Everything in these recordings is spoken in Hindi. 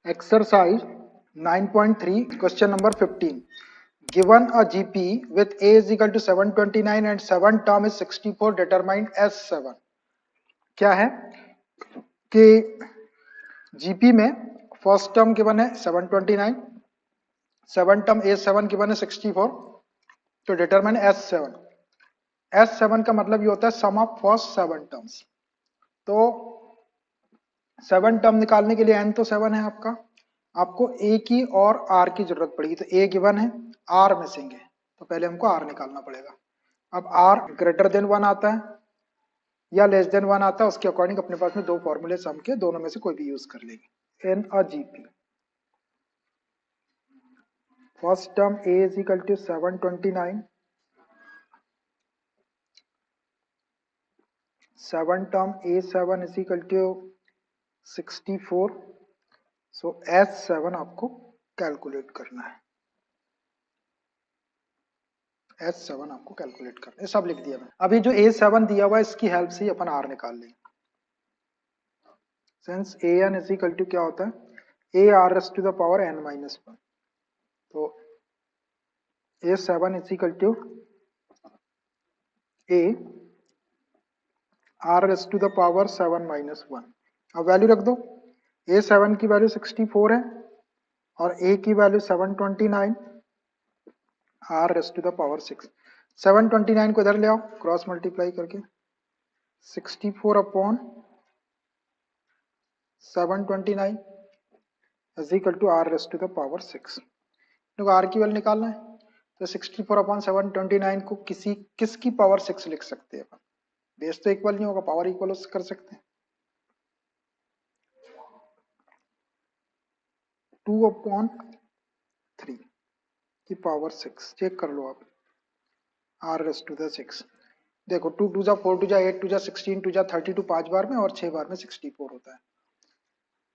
Exercise 9.3, question number 15. Given a GP with A is equal to 729 and 7 term is 64, determine S7. क्या है कि GP में फर्स्ट टर्म गिवन है 729, 7 टर्म A7 गिवन है 64, तो डिटरमाइन S7. S7 का मतलब ये होता है सम ऑफ फर्स्ट 7 टर्म्स. तो 7 टर्म निकालने के लिए n तो 7 है आपका, आपको a की और r की जरूरत पड़ेगी. तो a गिवन है, r मिसिंग है, तो पहले हमको r निकालना पड़ेगा. अब r ग्रेटर देन 1 आता है या लेस देन 1 आता है, उसके अकॉर्डिंग अपने पास में दो फॉर्मूले सम के, दोनों में से कोई भी यूज कर लेंगे. In a GP first term a is equal to 729, 7 term a7 is equal to 64. So S7 आपको कैलकुलेट करना है. S7 आपको कैलकुलेट करना है. सब लिख दिया मैंने. अभी जो A7 दिया हुआ है इसकी हेल्प से ही अपन R निकाल लेंगे. Since AN is equal to क्या होता है, AR to the power n-1. तो A7 is equal to AR to the power 7-1. अब वैल्यू रख दो. A7 की वैल्यू 64 है और A की value 729, R to the power 6. 729 को इधर ले आओ क्रॉस मल्टीप्लाई करके. 64 upon 729 is equal to R to the power 6. तो R की वैल्यू निकालना है, तो 64 अपॉन 729 को किसकी पावर 6 लिख सकते हैं अपन. बेस तो इक्वल नहीं होगा, पावर इक्वल कर सकते हैं. 2 अपॉन 3 की पावर 6. चेक कर लो आप. R to the 6. देखो 2 2 जा 4 2 जा 8 2 जा 16 2 जा 32 5 बार में और 6 बार में 64 होता है.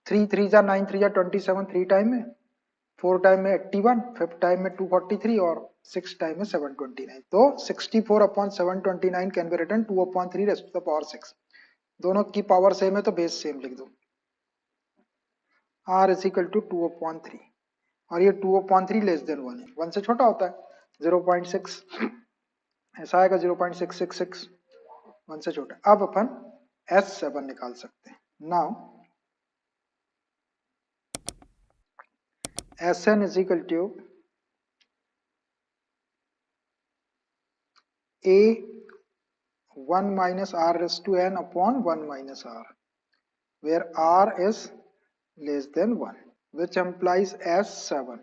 3 3 जा 9 3 जा 27 3 टाइम में, 4 टाइम में 81, 5 टाइम में 243 और 6 टाइम में 729. तो 64 upon 729 can be written 2 upon 3 raise to the power 6. दोनों की पावर सेम है तो बेस सेम लिख दो. R is equal to 2 upon 3 और ये 2 अपॉन 3 लेस देन 1 है. 1 से छोटा होता है 0.6, ऐसा आएगा 0.666, 1 से छोटा. अब अपन S7 निकाल सकते हैं. Now Sn is equal to A1 minus R raised to n upon 1 minus R, where R is less than 1, which implies S7.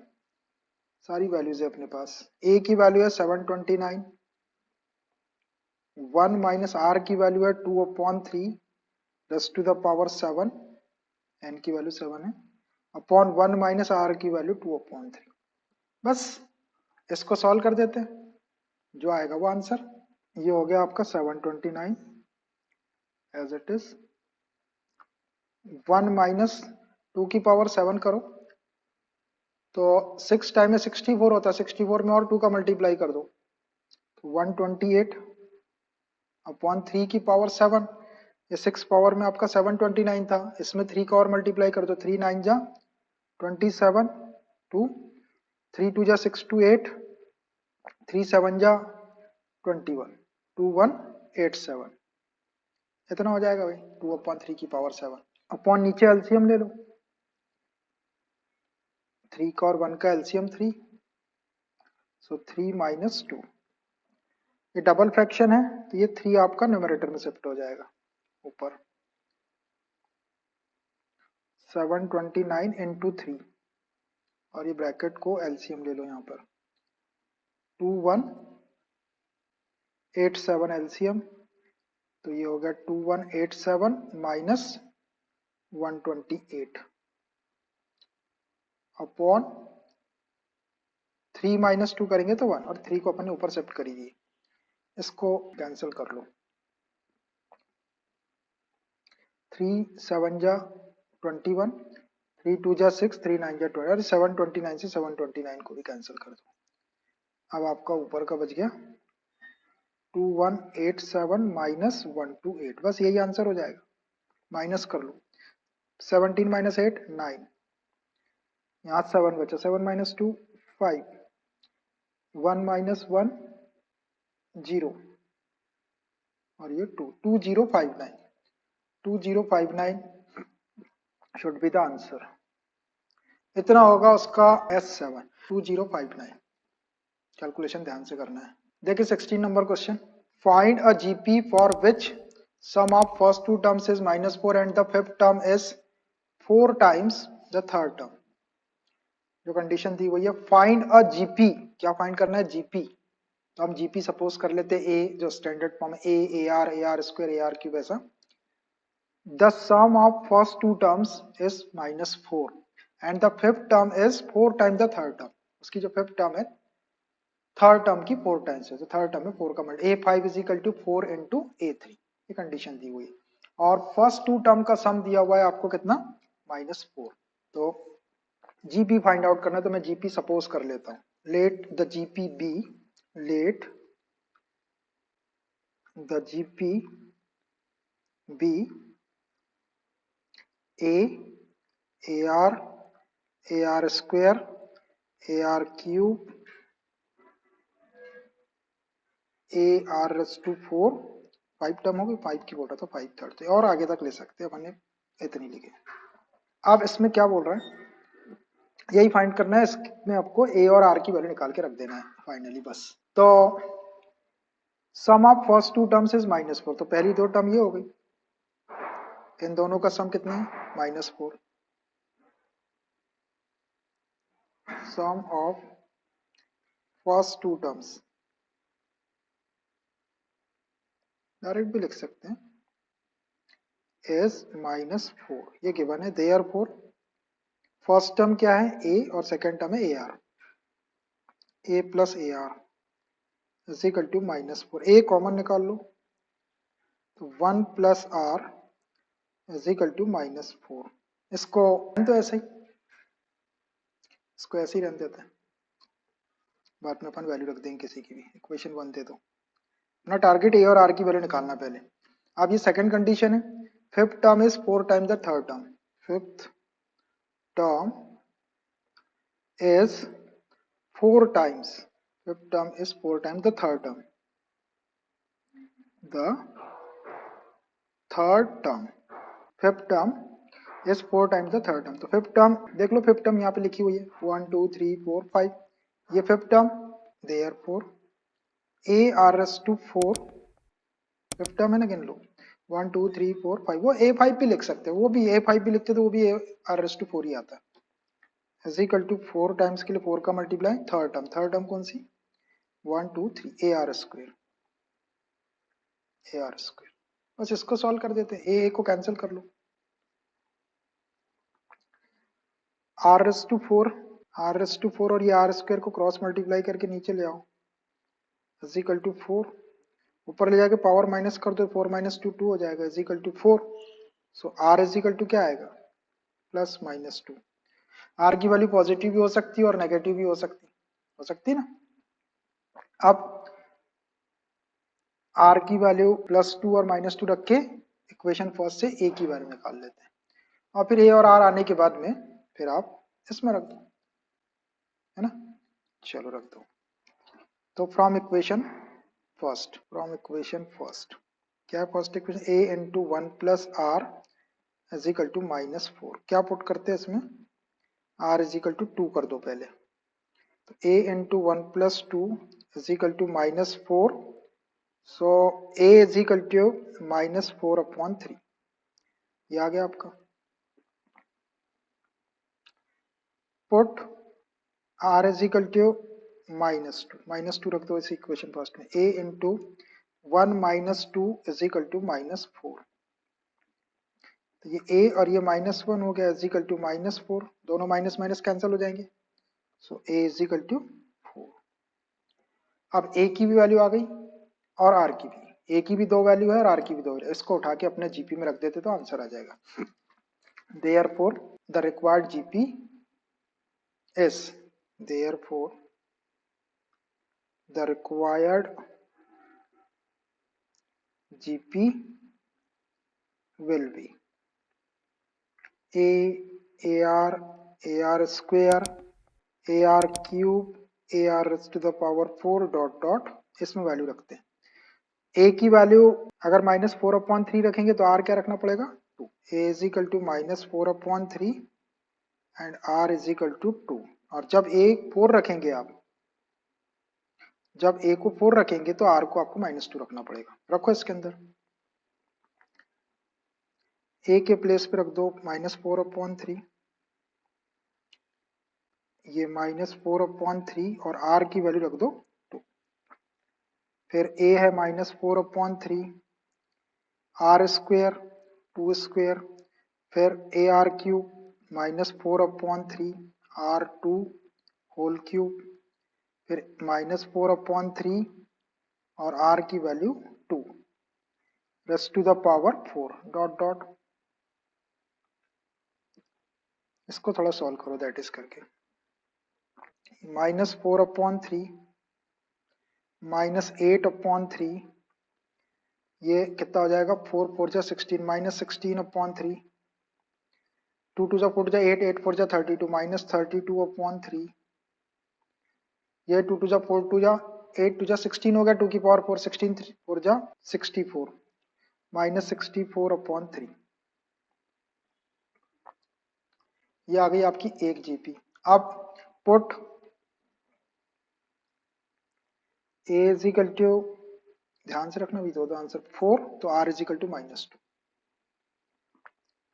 सारी वैल्यूज है अपने पास. A की वैल्यू है 729, 1 माइनस R की वैल्यू है 2 upon 3 raise to the power 7, n की वैल्यू 7 है, अपॉन 1 माइनस R की वैल्यू 2 अपॉन 3. बस इसको सॉल्व कर देते हैं, जो आएगा वो आंसर. ये हो गया आपका 729 एज इट इज. 1 माइनस 2 की पावर 7 करो तो 6 टाइम में 64 होता है, 64 में और 2 का मल्टीप्लाई कर दो तो 128 अपॉन 3 की पावर 7. ये 6 पावर में आपका 729 था, इसमें 3 का और मल्टीप्लाई कर दो. 3 9 जा 27, 2 3 2 जा 6 2 8, 3 7 जा 21, 2187. इतना हो जाएगा भाई. 2 अपॉन 3 की पावर 7 अपॉन नीचे एलसीएम ले लो. 3 का और 1 का एलसीएम 3, सो 3 माइनस 2. ये डबल फ्रैक्शन है तो ये 3 आपका न्यूमरेटर में शिफ्ट हो जाएगा ऊपर. 729 इंटू 3 और ये ब्रैकेट को एलसीएम ले लो यहाँ पर. 2187 एलसीएम, तो ये हो गया 2187 माइनस 128 अपॉन 3 माइनस 2 करेंगे तो 1 और 3 को अपन ने ऊपर शिफ्ट कर दिए. इसको कैंसिल कर लो. 3 7 जा 21, 3 2 जा 6, 3 9 जा 20 और 729 से 729 को भी कैंसिल कर दो. अब आपका ऊपर का बच गया 2187 माइनस 128. बस यही आंसर हो जाएगा. माइनस कर लो. 17 माइनस 8 9, यहाँ 7 बचा, 7 माइनस 2 5, 1 माइनस 1 0 और ये 2, 2059, 2059 शुड बी द आंसर। इतना होगा उसका S7 2059। कैलकुलेशन ध्यान से करना है। देखिए 16 number question, find a GP for which sum of first two terms is -4 and the fifth term is 4 times the third term. जो कंडीशन दी हुई है फाइंड अ जीपी, क्या फाइंड करना है? जीपी। तो हम जीपी सपोज कर लेते हैं ए, जो स्टैंडर्ड फॉर्म है a are square A r cube, ऐसा। The sum of first two terms is -4 and the fifth term is 4 time the third term. उसकी जो फिफ्थ टर्म है थर्ड टर्म की 4 टाइम्स है, तो थर्ड टर्म में 4 का multi A5 is equal to 4 into A3, ये कंडीशन दी हुई है। और फर्स्ट टू टर्म का सम दिया हुआ है आपको कितना? -4। तो जीपी फाइंड आउट करना है, तो मैं जीपी सपोज कर लेता हूं। Let the GP be, let the GP be a are square A r cube A R S to 4, 5 term होगी, 5 की बोला तो 5 थर्ड, तो और आगे तक ले सकते हैं अपन ने, इतनी लिखे। अब इसमें क्या बोल रहा है, यही फाइंड करना है। इसमें आपको ए और आर की वैल्यू निकाल के रख देना है फाइनली, बस। तो sum of first two terms is -4, तो पहली दो टर्म ये हो गई, इन दोनों का सम कितना है? -4। Sum of first two terms, direct भी लिख सकते हैं, इज -4, ये गिवन है। देयरफॉर फर्स्ट टर्म क्या है? ए, और सेकंड टर्म है a r, a plus a r is equal to -4। A common निकाल लो, तो 1 plus r is equal to -4। इसको तो ऐसे ही, इसको ऐसे ही रहने देते हैं, बाद में अपन वैल्यू रख देंगे किसी की भी। इक्वेशन 1 दे दो, अपना टारगेट ए और आर की वैल्यू निकालना पहले। अब ये सेकंड कंडीशन है, fifth term is 4 time the third term, fifth term is 4 times, fifth term is 4 times the third term, the third term, fifth term is 4 times the third term। तो फिफ्थ टर्म देख लो, फिफ्थ टर्म यहाँ पे लिखी हुई है 1 2 3 4 5, ये fifth term. Therefore a R S to 4, fifth term है ना, गिन लो 1 2 3 4 5, वो A5 भी लिख सकते हो, वो भी A5 भी लिखते तो वो भी आर एस टू 4 ही आता है। इज इक्वल टू 4 टाइम्स के लिए 4 का multiply, third term, third term कौन सी? 1 2 3 A R square, A R square. बस इसको सॉल्व कर देते हैं, ए को कैंसिल कर लो, r S to 4, r S to 4 और ये आर स्क्वायर को क्रॉस मल्टीप्लाई करके नीचे ले आओ, इज इक्वल टू 4, ऊपर ले जाके पावर माइनस कर दो, 4 माइनस 2 2 हो जाएगा, is equal to 4। So r is equal to क्या आएगा? +-2। आर की वैल्यू पॉजिटिव भी हो सकती है और नेगेटिव भी हो सकती है ना। अब आर की वैल्यू +2 और -2 रख के इक्वेशन फर्स्ट से ए की वैल्यू निकाल लेते हैं, और फिर ए और आर आने के बाद में फिर आप इसमें रख दो, है ना। चलो रख दो। तो फ्रॉम इक्वेशन फर्स्ट, क्या है first equation? A into 1 plus r is equal to -4। क्या पुट करते हैं इसमें? आर इज इक्वल टू 2 कर दो पहले, तो ए into 1 plus 2 is equal to -4। So a is equal to -4/3, ये आ गया आपका। Put r is equal to -2 रख दो इस इक्वेशन फर्स्ट में, a into 1 -2 is equal to -4। तो ये a और ये -1 हो गया, इज इक्वल टू -4, दोनों माइनस माइनस कैंसिल हो जाएंगे, सो a इज इक्वल टू 4। अब a की भी वैल्यू आ गई और r की भी, a की भी 2 वैल्यू है और r की भी 2 वैल्यू, इसको उठा के अपने जीपी में रख देते तो आंसर आ जाएगा। Therefore the required GP is, therefore the required GP will be a ar a r square, a r cube, A r raise to the power 4 dot dot, इसमें वैल्यू रखते हैं। ए की वैल्यू अगर -4/3 रखेंगे तो आर क्या रखना पड़ेगा 2। A is equal to -4/3 and r is equal to 2। और जब ए 4 रखेंगे आप, जब ए को 4 रखेंगे तो आर को आपको -2 रखना पड़ेगा। रखो इसके अंदर, ए के प्लेस पे रख दो -4/3, ये -4/3 और आर की वैल्यू रख दो 2। फिर ए है -4/3, आर स्क्वेयर 2 स्क्वेयर, फिर a r cube -4/3 r 2 whole cube, फिर -4/3 और आर की value 2 raise to the power 4 dot dot. इसको थोड़ा सॉल्व करो, दैट इज करके -4/3 -8/3, ये कितना हो जाएगा 4 4 जा 16 -16/3, 2 2 जा 4 जा 8 8 4 जा 32 -32/3, ये 2 2 जा 4 2 जा 8 2 जा 16 हो गया, 2 की पावर 4 16 4 जा 64 -64/3। ये आ गई आपकी 1 जीपी। अब put a is equal to, ध्यान से रखना भी दो आंसर 4, तो r is equal to -2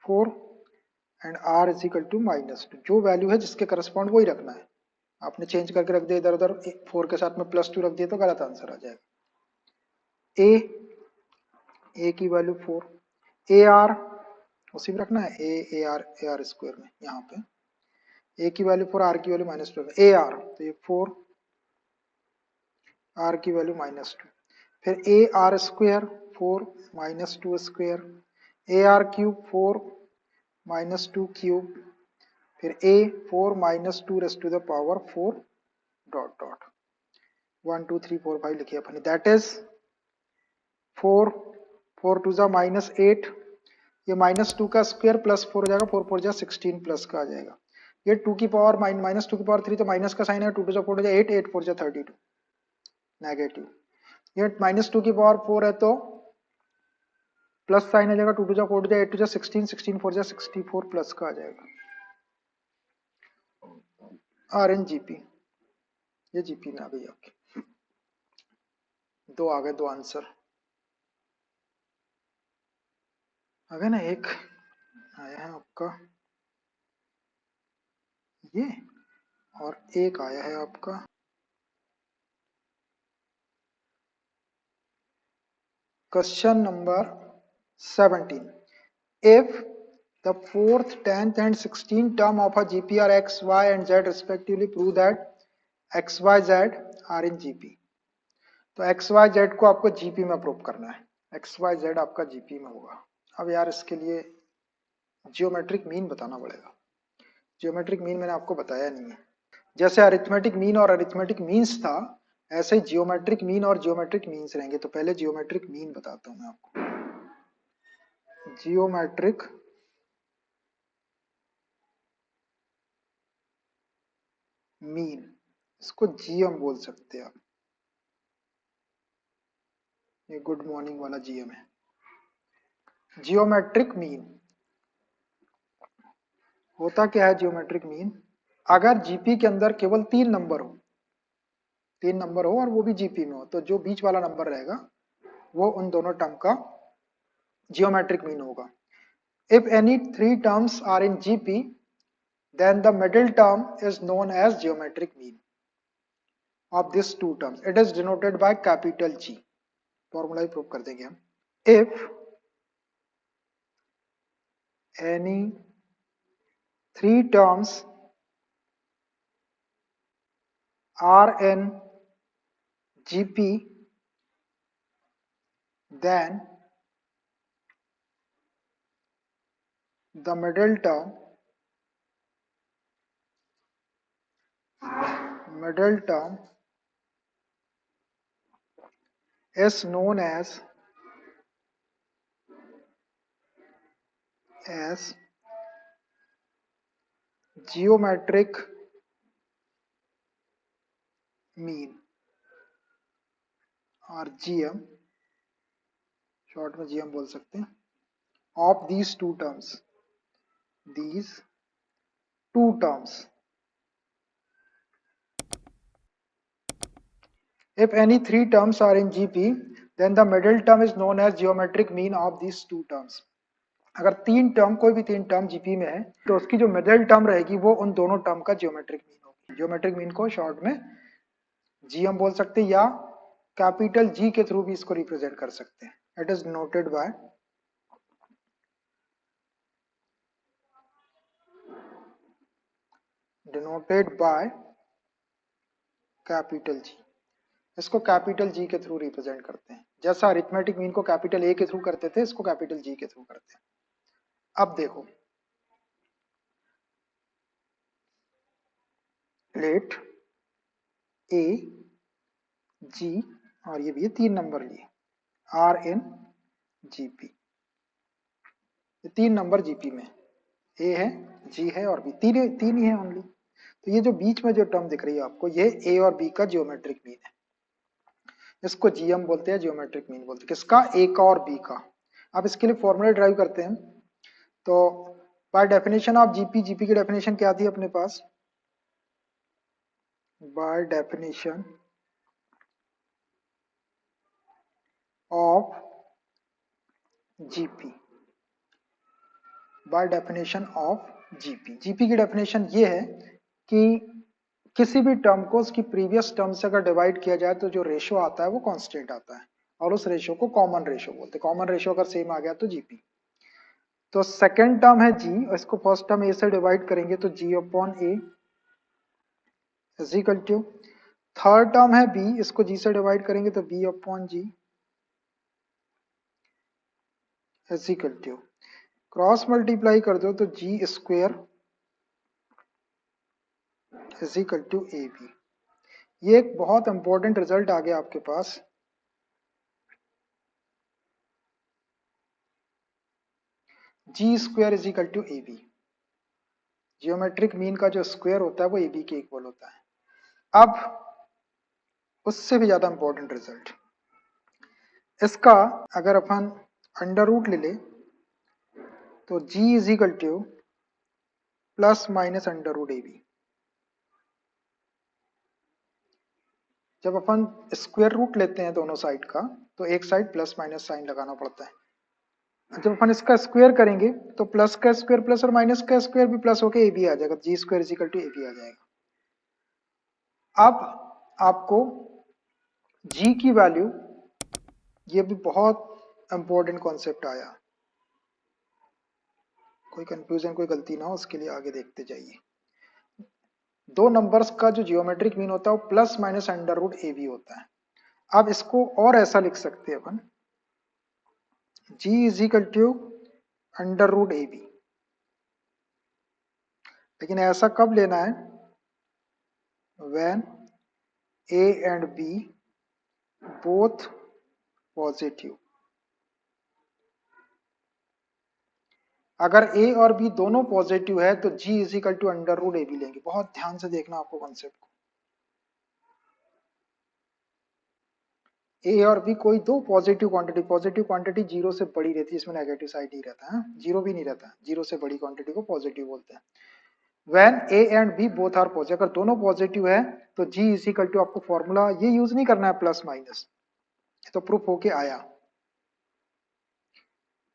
4 and r is equal to -2। जो वैल्यू है जिसके करस्पॉन्ड वही रखना है। आपने चेंज करके रख दिया इधर उधर, 4 के साथ में +2 रख दिया तो गलत आंसर आ जाएगा। ए की वैल्यू 4, ए आर उसी में रखना है, ए आर स्क्वायर में, यहाँ पे ए की वैल्यू 4, आर की वैल्यू -2, ए आर तो ये 4, आर की वैल्यू -2, फिर a r square 4 -2 square, a r cube 4 -2 cube, फिर a 4 -2 raise to the power 4 dot dot 1 2 3 4 5 लिखिए अपने, दैट इज 4 4 2 जा -8, ये -2 का स्क्वायर +4 हो जाएगा, 4 4 जा 16 प्लस का आ जाएगा, ये 2 की पावर -2 की पावर 3 तो माइनस का साइन है, 2 2 जा 4 हो जाए 8 8 4 जा 32 नेगेटिव, ये -2 की पावर 4 है तो प्लस साइन आ जाएगा, 2 2 जा 4 हो जाए 8 2 जा 16 16 4 जा 64 प्लस का आ जाएगा। आर एन जीपी, ये जीपी में आ गई आपकी, दो आ गए, दो आंसर आ गए ना। एक आया है आपका ये, और एक आया है आपका question number 17। If the fourth, 10th and 16th term of a GP are x, y and z respectively, prove that x, y, z are in GP। तो x, y, z को आपको GP में प्रूव करना है, x, y, z आपका GP में होगा। अब यार इसके लिए जियोमेट्रिक मीन बताना पड़ेगा, जियोमेट्रिक मीन मैंने आपको बताया नहीं है। जैसे अरिथमेटिक मीन और अरिथमेटिक मीन्स था, ऐसे जियोमेट्रिक मीन और जियोमेट्रिक मीन्स रहेंगे। तो पहले जियोमेट्रिक मीन बताता हूं मैं आपको। जियोमेट्रिक मीन, इसको जीएम बोल सकते हैं आप, ये गुड मॉर्निंग वाला जीएम है। जियोमेट्रिक मीन होता क्या है? जियोमेट्रिक मीन, अगर जीपी के अंदर केवल 3 नंबर हो, 3 नंबर हो और वो भी जीपी में हो, तो जो बीच वाला नंबर रहेगा वो उन दोनों टर्म का जियोमेट्रिक मीन होगा। If any 3 terms are in GP, then the middle term is known as geometric mean of these two terms. It is denoted by capital G। Formula he prove कर देंगे हम। If any 3 terms are in GP, then the middle term is known as geometric mean और जीएम, शॉर्ट में जीएम बोल सकते हैं, of these two terms, these two terms. If any three terms are in GP, then the middle term is known as geometric mean of these two terms. अगर तीन टर्म, कोई भी तीन टर्म जीपी में है तो उसकी जो मिडिल टर्म रहेगी वो उन दोनों टर्म का जियोमेट्रिक मीन होगी। जियोमेट्रिक मीन को शॉर्ट में जीएम बोल सकते हैं या कैपिटल जी के थ्रू भी इसको रिप्रेजेंट कर सकते हैं। It is noted bye denoted by capital G. इसको कैपिटल जी के थ्रू रिप्रेजेंट करते हैं, जैसा अरिथमेटिक मीन को कैपिटल ए के थ्रू करते थे, इसको कैपिटल जी के थ्रू करते हैं। अब देखो, लेट ए जी और ये भी है 3 नंबर लिए आर इन जीपी, ये 3 नंबर जीपी में, ए है, जी है और बी, तीन ही है ओनली। तो ये जो बीच में जो टर्म दिख रही है आपको, ये ए और बी का जियोमेट्रिक मीन है, इसको जीएम बोलते हैं, जियोमेट्रिक मीन बोलते हैं। किसका? ए का और बी का। अब इसके लिए फॉर्मूला ड्राइव करते हैं। तो by definition of GP, GP की डेफिनेशन क्या थी अपने पास? By definition of GP, by definition of GP, GP की डेफिनेशन ये है कि किसी भी टर्म को उसकी प्रीवियस टर्म से अगर डिवाइड किया जाए तो जो रेशियो आता है वो कांस्टेंट आता है, और उस रेशियो को कॉमन रेशियो बोलते हैं। कॉमन रेशियो अगर सेम आ गया तो जीपी। तो सेकेंड टर्म है जी, इसको फर्स्ट टर्म ए से डिवाइड करेंगे तो G upon a is equal to, third term है बी, इसको जी से डिवाइड करेंगे तो b upon G is equal to, cross multiply कर दो तो G square is equal to a b. ये एक बहुत इंपॉर्टेंट रिजल्ट आ गया आपके पास। G square is equal to a b, geometric mean का जो स्क्वायर होता है वो ए बी के इक्वल होता है। अब उससे भी ज्यादा इंपॉर्टेंट रिजल्ट इसका, अगर अपन अंडर रूट ले ले तो g is equal to plus minus under root a b. जब अपन स्क्वायर रूट लेते हैं दोनों साइड का तो एक साइड प्लस माइनस साइन लगाना पड़ता है। जब अपन इसका स्क्वायर करेंगे तो प्लस का स्क्वायर प्लस और माइनस का स्क्वायर भी प्लस होके ए बी आ जाएगा, G square is equal to a b आ जाएगा। अब आपको g की वैल्यू, ये भी बहुत इंपॉर्टेंट कॉन्सेप्ट आया, कोई कंफ्यूजन कोई गलती ना हो उसके लिए आगे देखते जाइए। दो नंबर्स का जो जियोमेट्रिक मीन होता है वो plus minus under root a b होता है। अब इसको और ऐसा लिख सकते हैं अपन, g is equal to under root a b, लेकिन ऐसा कब लेना है? When a and b both positive. अगर a और b दोनों पॉजिटिव है तो g is equal to under root a b लेंगे। बहुत ध्यान से देखना आपको कॉन्सेप्ट को। ए और बी कोई दो पॉजिटिव क्वांटिटी जीरो से बड़ी रहती है, इसमें नेगेटिव साइड नहीं रहता है, जीरो भी नहीं रहता, जीरो से बड़ी क्वांटिटी को पॉजिटिव बोलते हैं। When a and b both are positive, अगर दोनों पॉजिटिव है तो जी इज इक्वल टू, आपको फॉर्मूला ये यूज नहीं करना है प्लस माइनस, तो प्रूफ होके आया।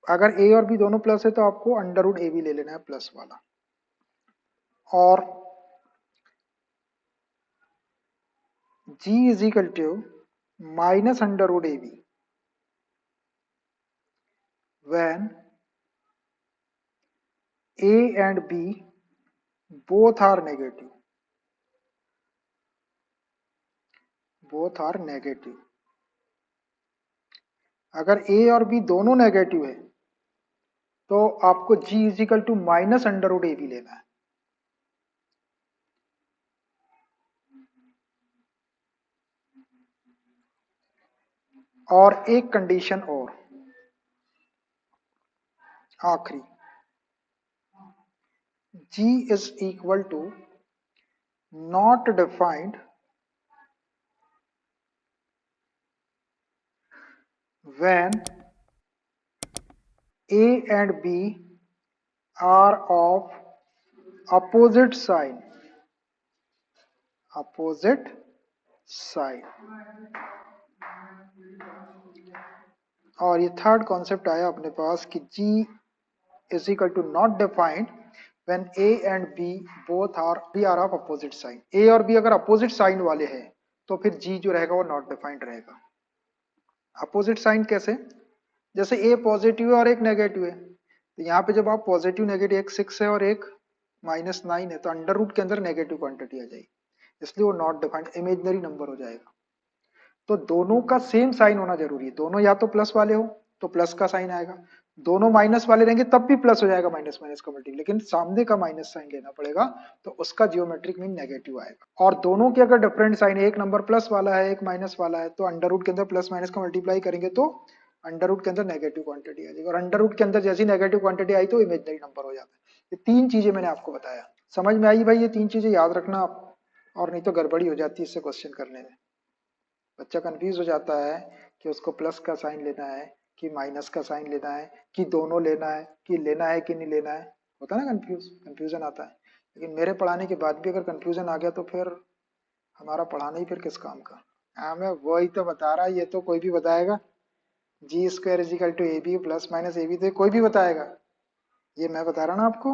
अगर ए और बी दोनों प्लस है तो आपको अंडर रूट ए बी ले लेना है प्लस वाला, और G is equal to minus under root a b when a and b both are negative, both are negative. अगर ए और बी दोनों नेगेटिव है तो आपको G is equal to minus under root a b लेना है। और एक कंडीशन और, आखिरी, G is equal to not defined when A and B are of opposite sign. Opposite sign. और ये थर्ड कॉन्सेप्ट आया अपने पास कि G is equal to not defined when A and B both are of opposite sign. A और B अगर opposite sign वाले हैं तो फिर G जो रहेगा वो not defined रहेगा. अपोजिट साइन कैसे? जैसे ए पॉजिटिव है और एक नेगेटिव है, तो यहाँ पे जब आप पॉजिटिव नेगेटिव, एक 6 है और एक -9 है, तो अंडर रूट के अंदर नेगेटिव क्वांटिटी आ जाएगी, इसलिए वो नॉट डिफाइंड इमेजिनरी नंबर हो जाएगा. तो दोनों का सेम साइन होना जरूरी है. दोनों या तो प्लस वाले हो तो प्लस का साइन आएगा, दोनों माइनस वाले रहेंगे तब भी प्लस हो जाएगा, माइनस माइनस का मल्टीप्लाई, लेकिन सामने का माइनस साइन लेना पड़ेगा तो उसका जियोमेट्रिक मीन नेगेटिव आएगा. और दोनों के अगर डिफरेंट साइन है, एक नंबर प्लस वाला है एक माइनस वाला है, तो अंडर रूट के अंदर प्लस माइनस का मल्टीप्लाई करेंगे तो अंडर रूट के अंदर नेगेटिव क्वांटिटी आ जाएगी, और अंडर रूट के अंदर जैसी नेगेटिव क्वांटिटी आई तो इमेजिनरी नंबर हो जाता है. ये तीन चीजें मैंने आपको बताया, समझ में आई भाई? ये तीन चीजें याद रखना आप, और नहीं तो गड़बड़ी हो जाती है इससे क्वेश्चन करने में. बच्चा कंफ्यूज हो जाता है कि उसको प्लस का साइन लेना है कि माइनस का साइन लेना है, कि दोनों लेना है, कि लेना है कि नहीं लेना है, होता है ना कंफ्यूजन आता है. लेकिन मेरे पढ़ाने के बाद भी अगर कंफ्यूजन आ गया तो फिर हमारा पढ़ाना ही फिर किस काम का. हाँ, मैं वही तो बता रहा, ये तो कोई भी बताएगा. G square is equal to a b plus minus a b, तो कोई भी बताएगा, ये मैं बता रहा ना आपको.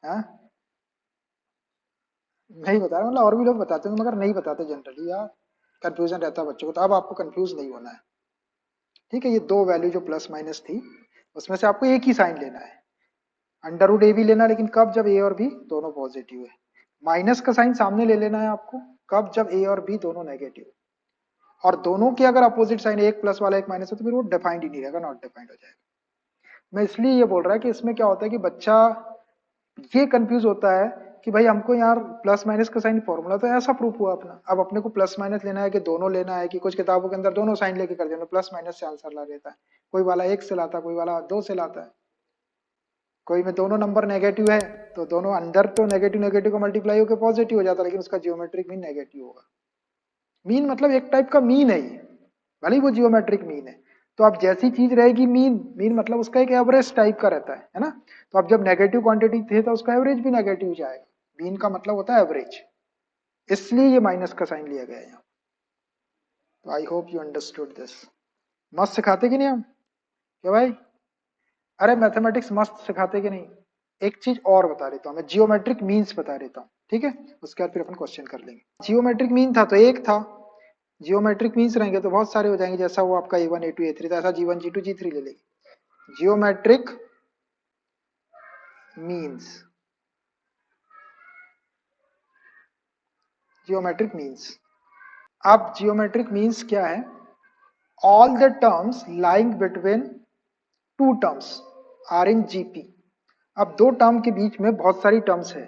हाँ, नहीं बता रहा, मतलब और भी लोग बताते हैं मगर नहीं बताते जनरली, यार कंफ्यूजन रहता है बच्चों को, तो अब आपको कंफ्यूज नहीं होना है. ठीक है, ये दो वैल्यू जो प्लस माइनस थी उसमें से आपको एक ही साइन लेना है. अंडर रूट ए भी लेना, लेकिन कब? जब ए और बी दोनों पॉजिटिव है. माइनस का साइन सामने ले लेना है आपको, कब? जब ए और बी दोनों नेगेटिव. और दोनों के अगर अपोजिट साइन, एक प्लस वाला एक माइनस है, तो फिर वो डिफाइंड ही नहीं रहेगा, नॉट डिफाइंड हो जाएगा. मैं इसलिए ये बोल रहा है कि इसमें क्या होता है कि बच्चा ये कंफ्यूज होता है कि भाई हमको यार प्लस माइनस का साइन फॉर्मूला तो ऐसा प्रूफ हुआ अपना, अब अपने को प्लस माइनस लेना है कि दोनों लेना है, कि कुछ किताबों के अंदर दोनों साइन लेके कर देना, प्लस माइनस से आंसर ला देता है. कोई वाला एक से लाता है, कोई वाला दो से लाता है, कोई में दोनों नंबर नेगेटिव है तो दोनों अंदर तो नेगेटिव नेगेटिव का मल्टीप्लाई होकर पॉजिटिव हो जाता है, लेकिन उसका जियोमेट्रिक मीन नेगेटिव होगा. मीन मतलब एक टाइप का मीन है ये, भले ही वो जियोमेट्रिक मीन है. तो अब जैसी चीज रहेगी मीन, मीन मतलब उसका एक एवरेज टाइप का रहता है ना. तो अब जब नेगेटिव क्वांटिटी थे तो उसका एवरेज भी नेगेटिव जाएगा. मीन का मतलब होता है एवरेज, इसलिए ये माइनस का साइन लिया गया है यहाँ. तो I hope you understood this. मस्त सिखाते कि नहीं हम? क्या भाई? अरे मैथमेटिक्स मस्त सिखाते कि नहीं? एक चीज और बता देता हूँ मैं, जियोमेट्रिक मीन्स बता देता हूँ, ठीक है? उसके बाद फिर अपन क्वेश्चन कर लेंगे. जियोमेट्रिक मीन था तो एक था, जियोमेट्रिक मीन्स रहेंगे तो बहुत सारे हो जाएंगे, जैसा वो आपका A1 A2 A3 था, ऐसा G1 G2 G3 ले लेंगे. Geometric means, geometric means. अब जियोमेट्रिक मीन्स क्या है? All the terms lying between two terms are in GP. अब दो टर्म के बीच में बहुत सारी टर्म्स है,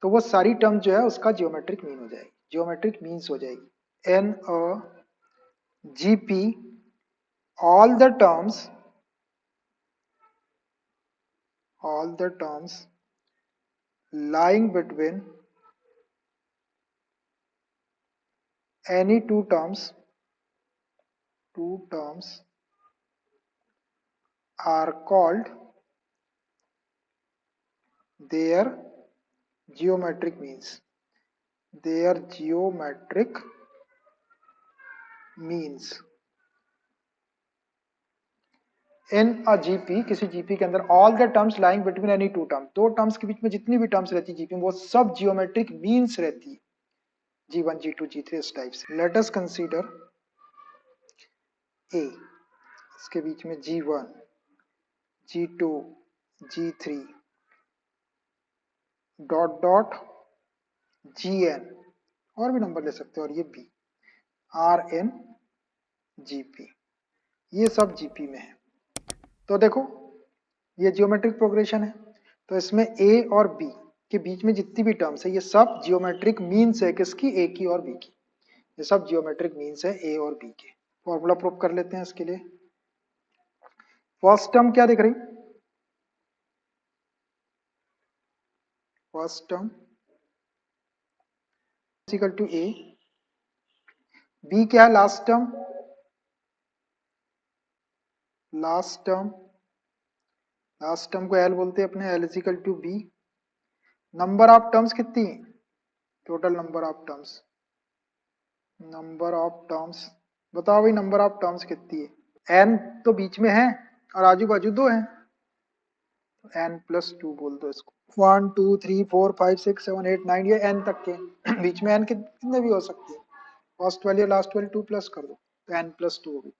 तो वो सारी टर्म जो है उसका जियोमेट्रिक मीन हो जाएगी, जियोमेट्रिक मीन्स हो जाएगी. In a GP, all the terms, all the terms lying between any two terms are called their geometric means, their geometric means. In a GP, किसी जीपी के अंदर all the terms lying between any two term, दो टर्म्स के बीच में जितनी भी टर्म्स रहती है जीपी में वो सब जियोमेट्रिक मीन्स रहती है. G1 G2 G3 इस टाइप से. लेट अस कंसीडर ए, इसके बीच में G1 G2 G3 dot dot Gn, और भी नंबर ले सकते हो, और ये B, Rn Gp, ये सब जीपी में है. तो देखो ये जियोमेट्रिक प्रोग्रेशन है, तो इसमें ए और बी के बीच में जितनी भी टर्म्स है ये सब जियोमेट्रिक मीन्स है, किसकी? ए की और बी की. ये सब जियोमेट्रिक मीन्स है ए और बी के. फॉर्मूला प्रूफ कर लेते हैं इसके लिए. फर्स्ट टर्म क्या दिख रही? First term equal to a, b क्या है last term, last term, last term को एल बोलते हैं अपने, l equal to b. Number of terms कितनी, total number of terms, number of terms बताओ भाई, नंबर ऑफ टर्म्स कितनी है, एन तो बीच में है और आजू बाजू दो है, एन प्लस टू बोल दो इसको। 1 2 3 4 5 6 7 8 9, ये एन तक के बीच में एन कितने भी हो सकते हैं, फर्स्ट वाली और लास्ट वाली 2 प्लस कर दो तो एन प्लस टू होगी।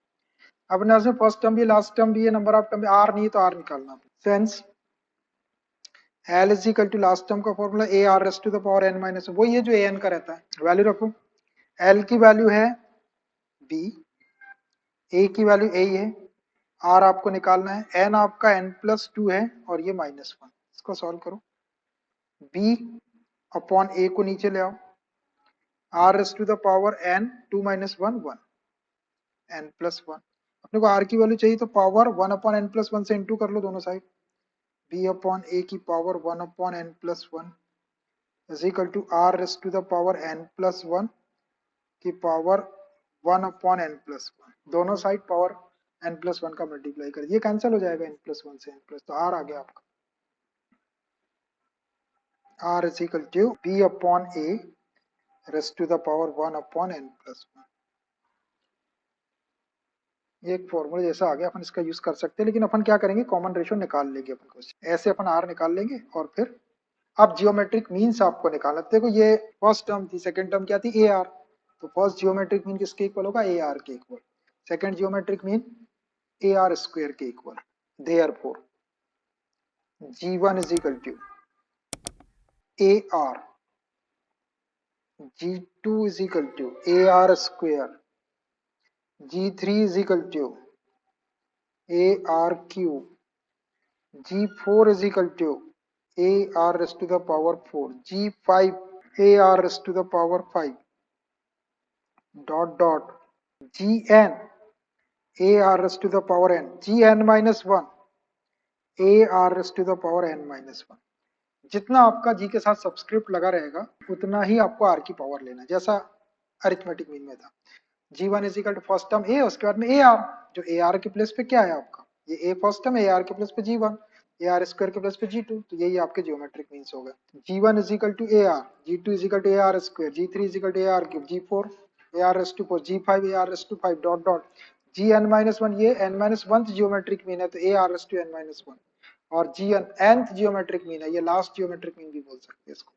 अब ना फर्स्ट टर्म भी लास्ट टर्म भी है, नंबर ऑफ टर्म आर नहीं तो आर निकालना। Since l is equal to last term का formula a R S to the power N minus, वही है जो ए एन का रहता है। वैल्यू रखो, एल की वैल्यू है बी, ए की वैल्यू ए है, आर आपको निकालना है, एन आपका एन प्लस टू है और ये -1। इसको सॉल्व करो, बी अपॉन ए को नीचे ले आओ, r S to the power n 2 - 1 1, n plus 1। अपने को आर की वैल्यू चाहिए तो पावर 1 अपॉन एन प्लस 1 से इंटू कर लो दोनों साइड, बी अपॉन ए की power 1 upon n plus 1 is equal to r S to the power n plus 1 की पावर 1 अपॉन एन प्लस 1, दोनों साइड पावर एन प्लस 1 का मल्टीप्लाई कर, ये कैंसिल हो जाएगा, एन प्लस 1 से एन प्लस, तो आर आ गया आपका, r is equal to b upon a raise to the power 1 upon n plus 1। ये एक फॉर्मूला जैसा आ गया, अपन इसका यूज कर सकते हैं, लेकिन अपन क्या करेंगे, कॉमन रेशियो निकाल लेंगे अपन को, ऐसे अपन आर निकाल लेंगे और फिर अब जियोमेट्रिक मीन्स आपको निकालना। देखो ये फर्स्ट टर्म थी, सेकंड टर्म क्या थी, ए आर, तो फर्स्ट जियोमेट्रिक मीन किसके इक्वल होगा, ए आर के equal, second geometric mean a are square के equal, therefore G1 is equal to a r, G2 is equal to a are square, G3 is equal to a r cube, G4 is equal to a r raised to the power 4, G5 a r raised to the power 5, dot dot Gn a r raised to the power n, Gn minus 1 a r raised to the power n minus 1। जितना आपका जी के साथ सब्सक्रिप्ट लगा रहेगा उतना ही आपको आर की पावर लेना, जैसा अरिथमेटिक मीन में था। G1 is equal to first term a, उसके बाद में ए आर, जो ए आर के प्लेस पे क्या है आपका, ये ए फर्स्ट टर्म, ए आर के प्लेस पे G1, ए आर स्क्वायर के प्लेस पे G2, तो यही आपके जियोमेट्रिक मीन्स हो गए। G1 is equal to a r, G2 is equal to a are square, G3 is equal to a r cube, G4 a r raise to 4, G5 a r raise to 5, dot dot Gn minus 1, ये n माइनस 1 जियोमेट्रिक मीन है तो a r raise to n minus 1, और Gn nth जियोमेट्रिक मीन है, ये लास्ट जियोमेट्रिक मीन भी बोल सकते हैं इसको,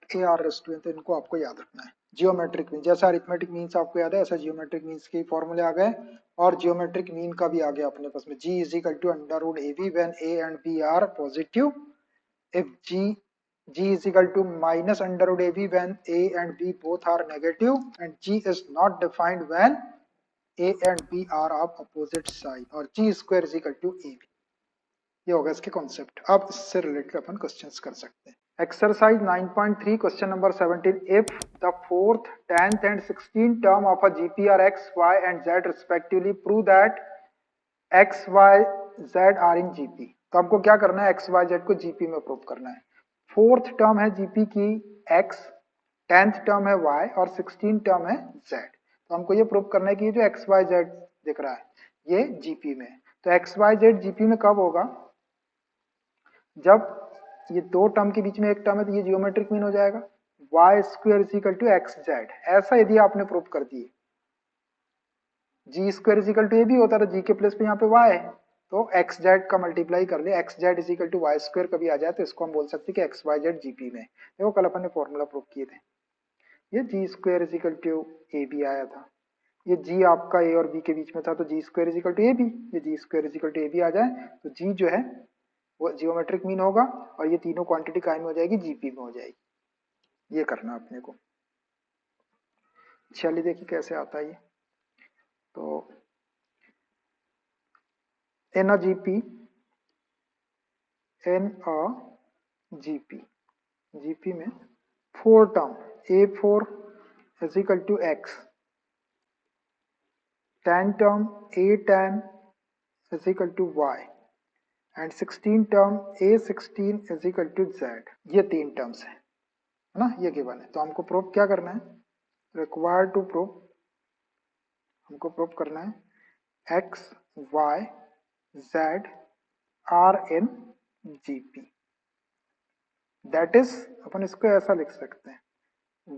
ए आर रेस टू, तो इनको आपको याद रखना है। जियोमेट्रिक मीन, जैसा अरिथमेटिक मीन्स आपको याद है ऐसा जियोमेट्रिक मीन्स के फॉर्मूले आ गए, और जियोमेट्रिक मीन का भी आ गया अपने पास में, G is equal to under root a b when a and b are positive, if G is equal to minus under root ab when a and b both are negative, and g is not defined when a and b are of opposite side, और g square is equal to ab। ये होगा इसके कॉन्सेप्ट। अब इससे रिलेटेड अपन क्वेश्चंस कर सकते हैं। Exercise 9.3 question number 17, if the 4th 10th and 16th term of a GP are x, y and z respectively, prove that x, y, z are in GP। तो हमको क्या करना है, x, y, z को GP में प्रूव करना है। 4th टर्म है GP की x, 10th टर्म है y और 16th टर्म है z। तो हमको ये प्रूव करना है कि ये जो x, y, z दिख रहा है ये GP में। तो x, y, z GP में कब होगा, जब ये दो टर्म के बीच में एक टर्म है तो ये जियोमेट्रिक मीन हो जाएगा, y square is equal to x z. ऐसा यदि आपने प्रूव कर दिए, g square is equal to a भी होता है तो जी के प्लेस पे यहाँ पे वाई है, तो एक्स जेड का मल्टीप्लाई कर ले, x z is equal to y square कभी आ जाए तो इसको हम बोल सकते हैं कि एक्स वाई जेड जीपी में। देखो कल अपन ने फॉर्मूला प्रूव किए थे, ये G square is equal to a b आया था, ये जी आपका ए और बी के बीच में था तो G square is equal to a b, ये G square is equal to a b आ जाए तो जी जो है वो जियोमेट्रिक मीन होगा और ये तीनों क्वांटिटी कायम हो जाएगी, जीपी में हो जाएगी। ये करना अपने को। चलिए देखिए कैसे आता है ये। तो in a GP, in a GP, GP में 4 term A4 is equal to x, 10 term A10 is equal to y, and 16 term A16 is equal to Z, ये 3 टर्म्स है ना, ये गिवन है। तो हमको प्रूव क्या करना है, रिक्वायर्ड टू प्रूव, हमको प्रूव करना है x y z are in GP. That is अपन इसको ऐसा लिख सकते हैं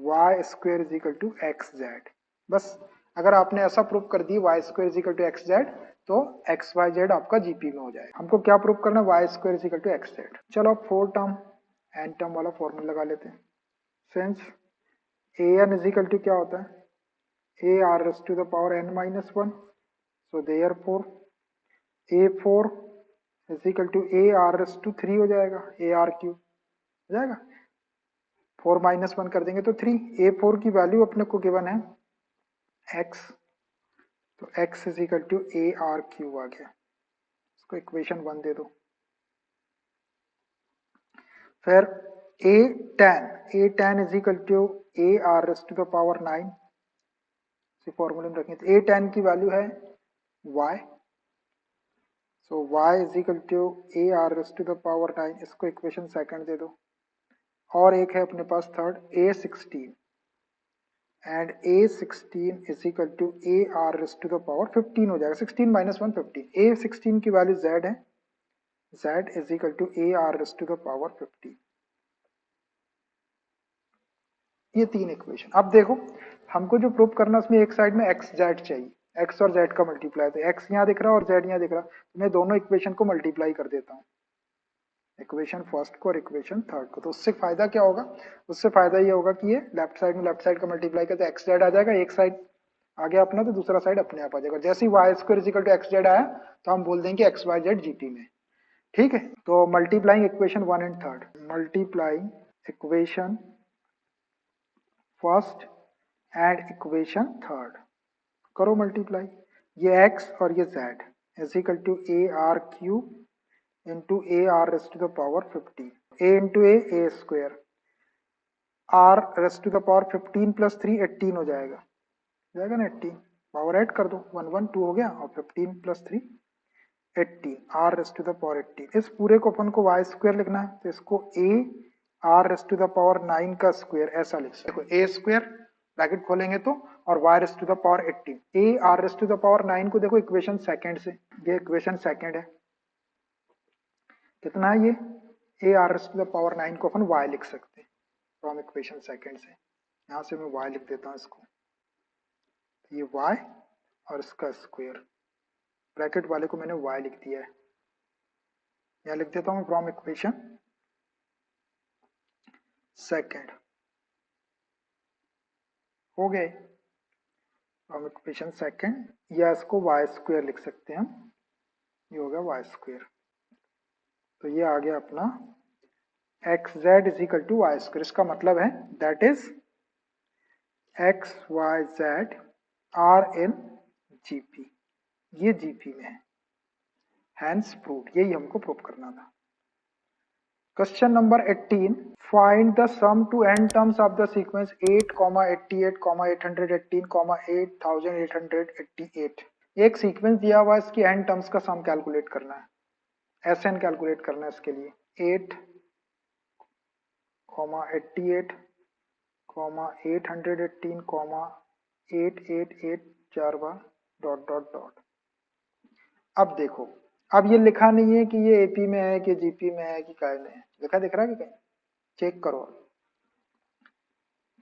y square is equal to x z. बस अगर आपने ऐसा प्रूव कर दी y square is equal to x z तो एक्स वाई जेड आपका जीपी में हो जाएगा। हमको क्या प्रूव करना है, y square is equal to x z. चलो अब 4 टर्म एन टर्म वाला फॉर्मूला लगा लेते हैं। Since a n is equal to क्या होता है, a r raise to the power N minus one, so therefore a four is equal to a r raise to 3 हो जाएगा, ए आर क्यूब हो जाएगा। 4 माइनस 1 कर देंगे तो 3। A4 की वैल्यू अपने को गिवन है x, तो x is equal to a r cube आ गया, इसको इक्वेशन 1 दे दो। फिर a tan is equal to a r raise to the power 9, इसे फॉर्मूले में रखें तो a tan की वैल्यू है y, so y is equal to a r raise to the power 9, इसको इक्वेशन सेकंड दे दो। और एक है अपने पास third A16 and A16 is equal to a r raise to the power 15 हो जाएगा, 16 माइनस 1 15। A16 की वैल्यू z है, z is equal to a r raise to the power 15। ये 3 इक्वेशन। अब देखो हमको जो प्रूव करना है उसमें एक साइड में एक्स जेड चाहिए, एक्स और जेड का मल्टीप्लाई, तो एक्स यहाँ दिख रहा है और जेड यहाँ दिख रहा है, तो मैं दोनों इक्वेशन को मल्टीप्लाई कर देता हूँ, इक्वेशन फर्स्ट को और इक्वेशन थर्ड को। तो उससे फायदा क्या होगा, उससे फायदा ये होगा कि ये लेफ्ट साइड में लेफ्ट साइड का मल्टीप्लाई करते एक्स जेड आ जाएगा, एक साइड आ गया अपना तो दूसरा साइड अपने आप आ जाएगा। जैसे ही y square is equal to x z आया तो हम बोल देंगे एक्स वाई जेड जीपी में। ठीक है, तो multiplying equation 1 and third, multiplying equation first and equation third, करो मल्टीप्लाई। ये x और ये z is equal to a r cube into A r raise to the power 15, a into a square, r raise to the power 15 plus 3 18 हो जाएगा, जाएगा ना 18, पावर ऐड कर दो, 1 1 2 हो गया और 15 plus 3 18, r raise to the power 18। इस पूरे को अपन को वाई स्क्वेयर लिखना है तो इसको a r raise to the power 9 का स्क्वायर ऐसा लिख सकते हो, ए स्क्वायर ब्रैकेट खोलेंगे तो और y raise to the power 18, a r raise to the power 9 को देखो इक्वेशन सेकंड से, ये इक्वेशन सेकंड है, कितना है ये, a r raise to the power 9 को अपन y लिख सकते हैं फ्रॉम इक्वेशन सेकंड से। यहाँ से मैं y लिख देता हूँ इसको, ये y और इसका स्क्वायर, ब्रैकेट वाले को मैंने y लिख दिया है, यहाँ लिख देता हूँ फ्रॉम इक्वेशन सेकंड, हो गए फ्रॉम इक्वेशन सेकंड, या इसको वाई स्क्वायर लिख सकते हैं हम, ये हो गया वाई स्क्वायर। तो ये आ गया अपना x z is equal to y square, इसका मतलब है that is x y z are in GP, ये जीपी में है, हैंस प्रूव, यही हमको प्रूव करना था। Question number 18, find the sum to n terms of the sequence 8, 88, 818, 8888। एक सीक्वेंस दिया हुआ है, इसकी n टर्म्स का सम कैलकुलेट करना है, Sn कैलकुलेट करना है इसके लिए, 8, 88, 818, 888 4 बार डॉट डॉट डॉट। अब देखो, अब ये लिखा नहीं है कि ये एपी में है कि जीपी में है कि काय में है, लिखा दिख रहा है कि कहीं, चेक करो।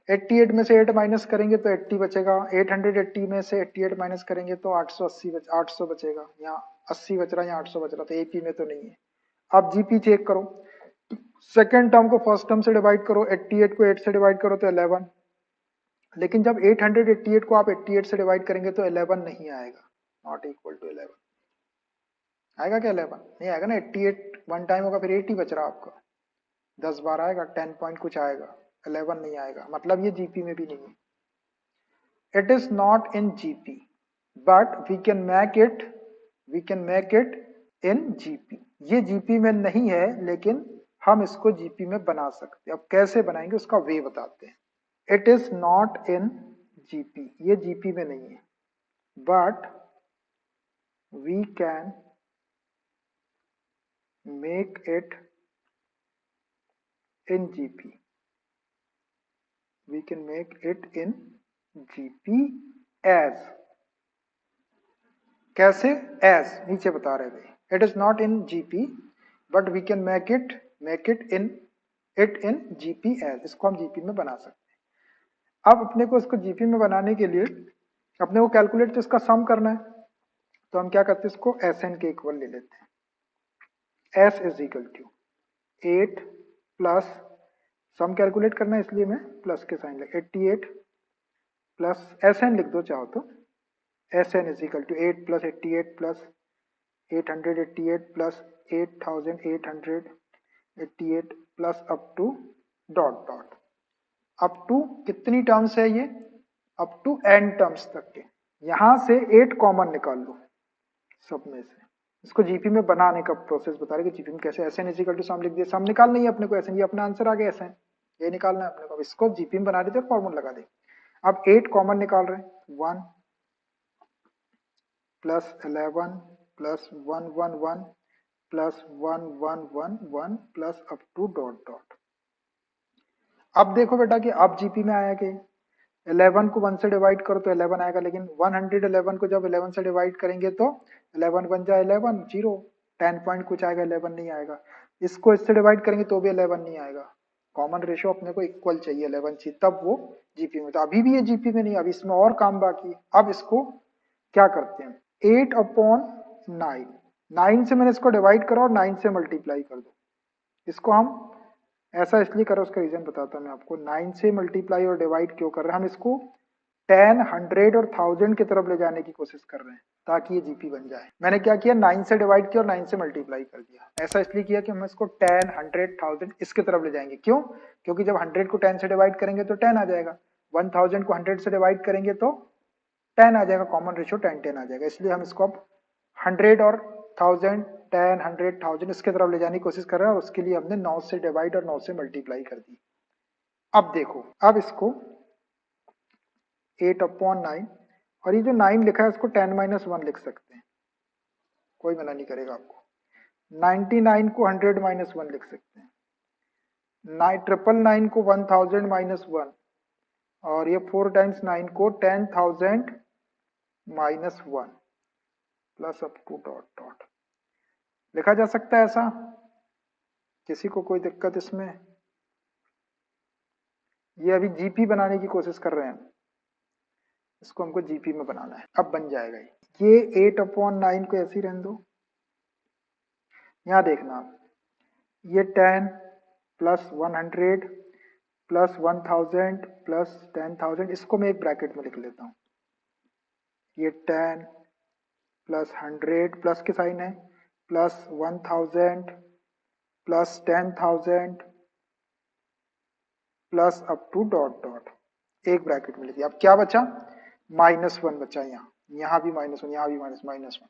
88 में से 8 माइनस करेंगे तो 80 बचेगा, 880 में से 88 माइनस करेंगे तो 880 बचेगा, यहाँ 80 बच रहा है, यहाँ 800 बच रहा, तो एपी में तो नहीं है। अब जीपी चेक करो, सेकेंड टर्म को फर्स्ट टर्म से डिवाइड करो, 88 को 8 से डिवाइड करो तो 11, लेकिन जब 888 को आप 88 से डिवाइड करेंगे तो 11 नहीं आएगा, नॉट इक्वल टू 11 आएगा क्या, 11 नहीं आएगा ना, 88 वन टाइम होगा फिर 80 बच रहा आपका, 10 बार आएगा, 10 पॉइंट कुछ आएगा, 11 नहीं आएगा, मतलब ये जीपी में भी नहीं है। It is not in GP but we can make it in GP, ये जीपी में नहीं है लेकिन हम इसको जीपी में बना सकते हैं। अब कैसे बनाएंगे उसका वे बताते हैं। It is not in GP, ये जीपी में नहीं है, but we can make it in GP. We can make it in GP as. कैसे? as नीचे बता रहे थे. It is not in GP, but we can make it in GP as. इसको हम GP में बना सकते हैं. अब अपने को इसको GP में बनाने के लिए अपने को कैलकुलेट तो इसका सम करना है, तो हम क्या करते हैं, इसको SN के इक्वल ले लेते हैं. S is equal to 8 plus, sum calculate करना है इसलिए मैं प्लस के साइन लगा, 88 प्लस SN लिख दो चाहो तो. SN is equal to 8 plus 88 plus 888 plus 8888 plus up to dot dot. Up to कितनी टर्म्स है ये? अप टू n टर्म्स तक के. यहां से 8 कॉमन निकाल लो सब में से. इसको जीपी में बनाने का प्रोसेस बता रहे कि जीपी में कैसे. SN is equal to some लिख दिया. सम निकालना ही अपने को SN, ये अपना आंसर आ गया SN, ये निकालना है अपने को. इसको जीपी में बना देते और फॉर्मूला लगा दे. अब 8 कॉमन निकाल रहे हैं. 1 plus 11 plus 111 plus 1111 plus up to dot dot. अब देखो बेटा कि अब जीपी में आया कि 11 को 1 से डिवाइड करो तो 11 आएगा, लेकिन 111 को जब 11 से डिवाइड करेंगे तो 11 बन जाए 11 0, 10 पॉइंट कुछ आएगा, 11 नहीं आएगा. इसको इससे डिवाइड करेंगे तो भी 11 नहीं आएगा. कॉमन रेशियो अपने को इक्वल चाहिए, 11 चाहिए, तब वो जीपी में. तो अभी भी ये जीपी में नहीं, अभी इसमें और काम बाकी है. अब इसको क्या करते हैं, 8/9, 9 से मैंने इसको डिवाइड करा और 9 से मल्टीप्लाई कर दो. इसको हम ऐसा इसलिए करो, उसका रीजन बताता हूं मैं आपको. 9 से मल्टीप्लाई और डिवाइड क्यों कर रहे हैं, हम इसको 10, 100 और 1000 की तरफ ले जाने की कोशिश कर रहे हैं ताकि ये जीपी बन जाए. मैंने क्या किया, 9 से डिवाइड किया और 9 से मल्टीप्लाई कर दिया. ऐसा इसलिए किया कि हम इसको 10, 100, 1000 इसके तरफ ले जाएंगे. क्यों? क्योंकि जब 100 को 10 से डिवाइड करेंगे तो 10 आ जाएगा, 1000 को 100 से डिवाइड करेंगे तो 10 आ जाएगा. कॉमन रेशियो 10 10 आ जाएगा. इसलिए हम इसको अब 100 और 1000, 10, 100, 1000 इसके तरफ ले जाने की कोशिश कर रहे हैं, और उसके लिए हमने 9 से डिवाइड और 9 से मल्टीप्लाई कर दी. अब देखो, अब इसको 8/9, और ये जो 9 लिखा है इसको 10-1 लिख सकते हैं, कोई मना नहीं करेगा आपको. 99 को 100-1 लिख सकते हैं. 999 को 1000-1, और ये 4 टाइम्स 9 को 10,000-1 plus up to dot dot. लिखा जा सकता है ऐसा? किसी को कोई दिक्कत इसमें? ये अभी जीपी बनाने की कोशिश कर रहे हैं, इसको हमको जीपी में बनाना है. अब बन जाएगा ये 8/9 को ऐसे ही रहने दो. यहां देखना आप, ये 10 प्लस 100 प्लस 1000 प्लस 10,000, इसको मैं एक ब्रैकेट में लिख लेता हूं. ये 10 प्लस 100 प्लस के साइन है, plus 1000 plus 10,000 plus up to dot dot, एक ब्रैकेट में लिख दिया. अब क्या बचा, -1 बचा. यहाँ भी -1, यहाँ भी -1.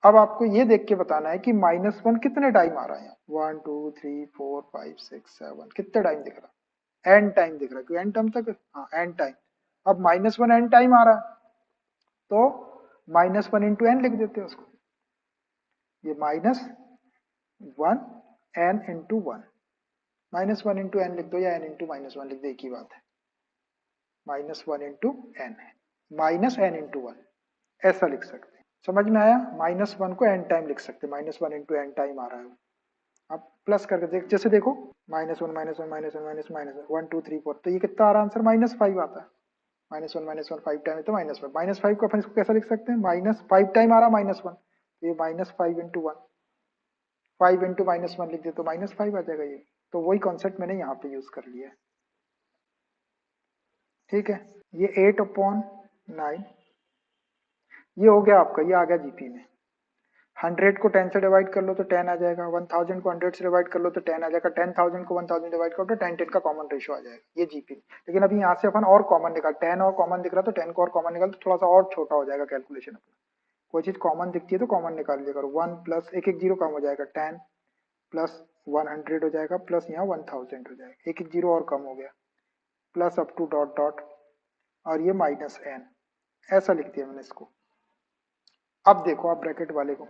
अब आपको ये देख के बताना है कि -1 कितने टाइम आ रहा है. 1 2 3 4 5 6 7, कितने टाइम दिख रहा है, n टाइम दिख रहा है. क्यों n टाइम तक, हाँ n टाइम. अब -1 n टाइम आ रहा है तो -1 इंटू n लिख देते हैं उसको. ये -1 n इंटू 1, -1 इंटू n लिख दो या n इंटू -1 लिख दो, एक ही बात है. -1 इंटू n है, -n इंटू 1 ऐसा लिख सकते हैं. समझ में आया? -1 को n टाइम लिख सकते हैं, -1 इंटू n टाइम आ रहा है. अब प्लस करके देख, जैसे देखो -1 1 2 3 4, तो ये कितना आ रहा है आंसर, -5 आता है. -1 5 टाइम है तो -5. -5 को अपन इसको कैसा लिख सकते हैं, -5 टाइम आ रहा है -1, तो ये -5 इंटू 1, 5 इंटू -1 लिख दे तो -5 आ जाएगा. ये तो वही कॉन्सेप्ट मैंने यहाँ पे यूज कर लिया है. ठीक है, ये 8/9 ये हो गया आपका, ये आ गया जीपी में. 100 को 10 से डिवाइड कर लो तो 10 आ जाएगा, 1000 को 100 से डिवाइड कर लो तो 10 आ जाएगा, 10,000 को 1000 डिवाइड करो तो 10 का कॉमन रेशियो आ जाएगा. ये जीपी. लेकिन अभी यहाँ से अपन और कॉमन निकाल, 10 और कॉमन दिख रहा तो 10 को और कॉमन निकाल तो थोड़ा सा और छोटा हो जाएगा कैलकुलेशन अपना. कोई चीज कॉमन दिखती है तो कॉमन निकाल लिया करो. 1 प्लस एक 0 कम हो जाएगा, 10 प्लस 100 हो जाएगा, प्लस यहाँ 1000 हो जाएगा, एक 0 और कम हो गया, plus up to dot dot, और ये -n ऐसा लिख दिया मैंने इसको. अब देखो आप ब्रैकेट वाले को,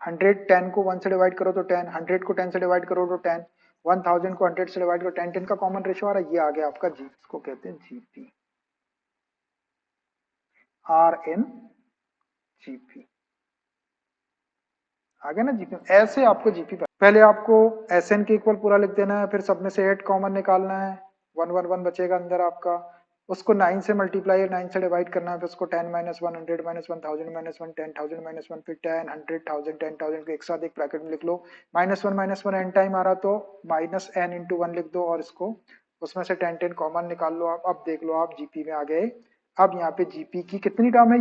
100 10 को 1 से डिवाइड करो तो 10, 100 को 10 से डिवाइड करो तो 10, 1000 को 100 से डिवाइड करो 10, 10 का कॉमन रेशियो आ रहा है, ये आ गया आपका जी, इसको कहते हैं जीपी, आर इन जीपी, आ गया ना जीपी। ऐसे आपको जीपी पहले आपको एस एन के इक्वल पूरा लिख देना है, फिर सब में से 8 कॉमन निकालना है, 111 बचेगा अंदर आपका, उसको 9 से मल्टीप्लाई 9 से डिवाइड करना है, फिर उसको 10 माइनस 1 100 माइनस 1000 माइनस 1 10,000 माइनस 1 फिर 10 100,000 10,000 को एक साथ एक ब्रैकेट में लिख लो, माइनस वन एन टाइम आ रहा तो माइनस एन इंटू वन लिख दो, और इसको उसमें से 10 10 कॉमन निकाल लो आप। अब देख लो आप जीपी में आ गए। अब यहाँ पे जीपी की कितनी टर्म है,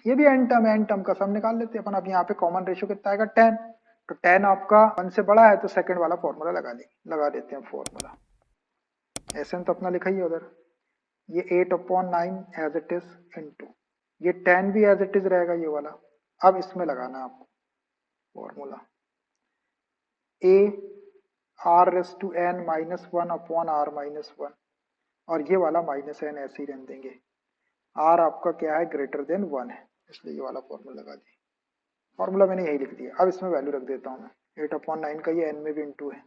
ये भी एन टर्म है, एन टर्म का सम निकाल लेते हैं अपन। अब यहाँ पे कॉमन रेशियो कितना आएगा 10, तो 10 आपका 1 से बड़ा है तो सेकंड वाला फॉर्मूला लगा देते हैं फॉर्मूला, एस एन तो अपना लिखा ही है उधर, ये 8/9 एज इट इज इनटू ये 10 भी एज इट इज रहेगा ये वाला। अब इसमें लगाना है आपको formula, a r raise to n minus 1/r-1, और ये वाला माइनस एन ऐसे ही रहने देंगे, आर आपका क्या है ग्रेटर देन 1 है, इसलिए ये वाला फॉर्मूला लगा दिया, फॉर्मूला मैंने यही लिख दिया। अब इसमें वैल्यू रख देता हूँ मैं, 8/9 का ये एन में भी इंटू है,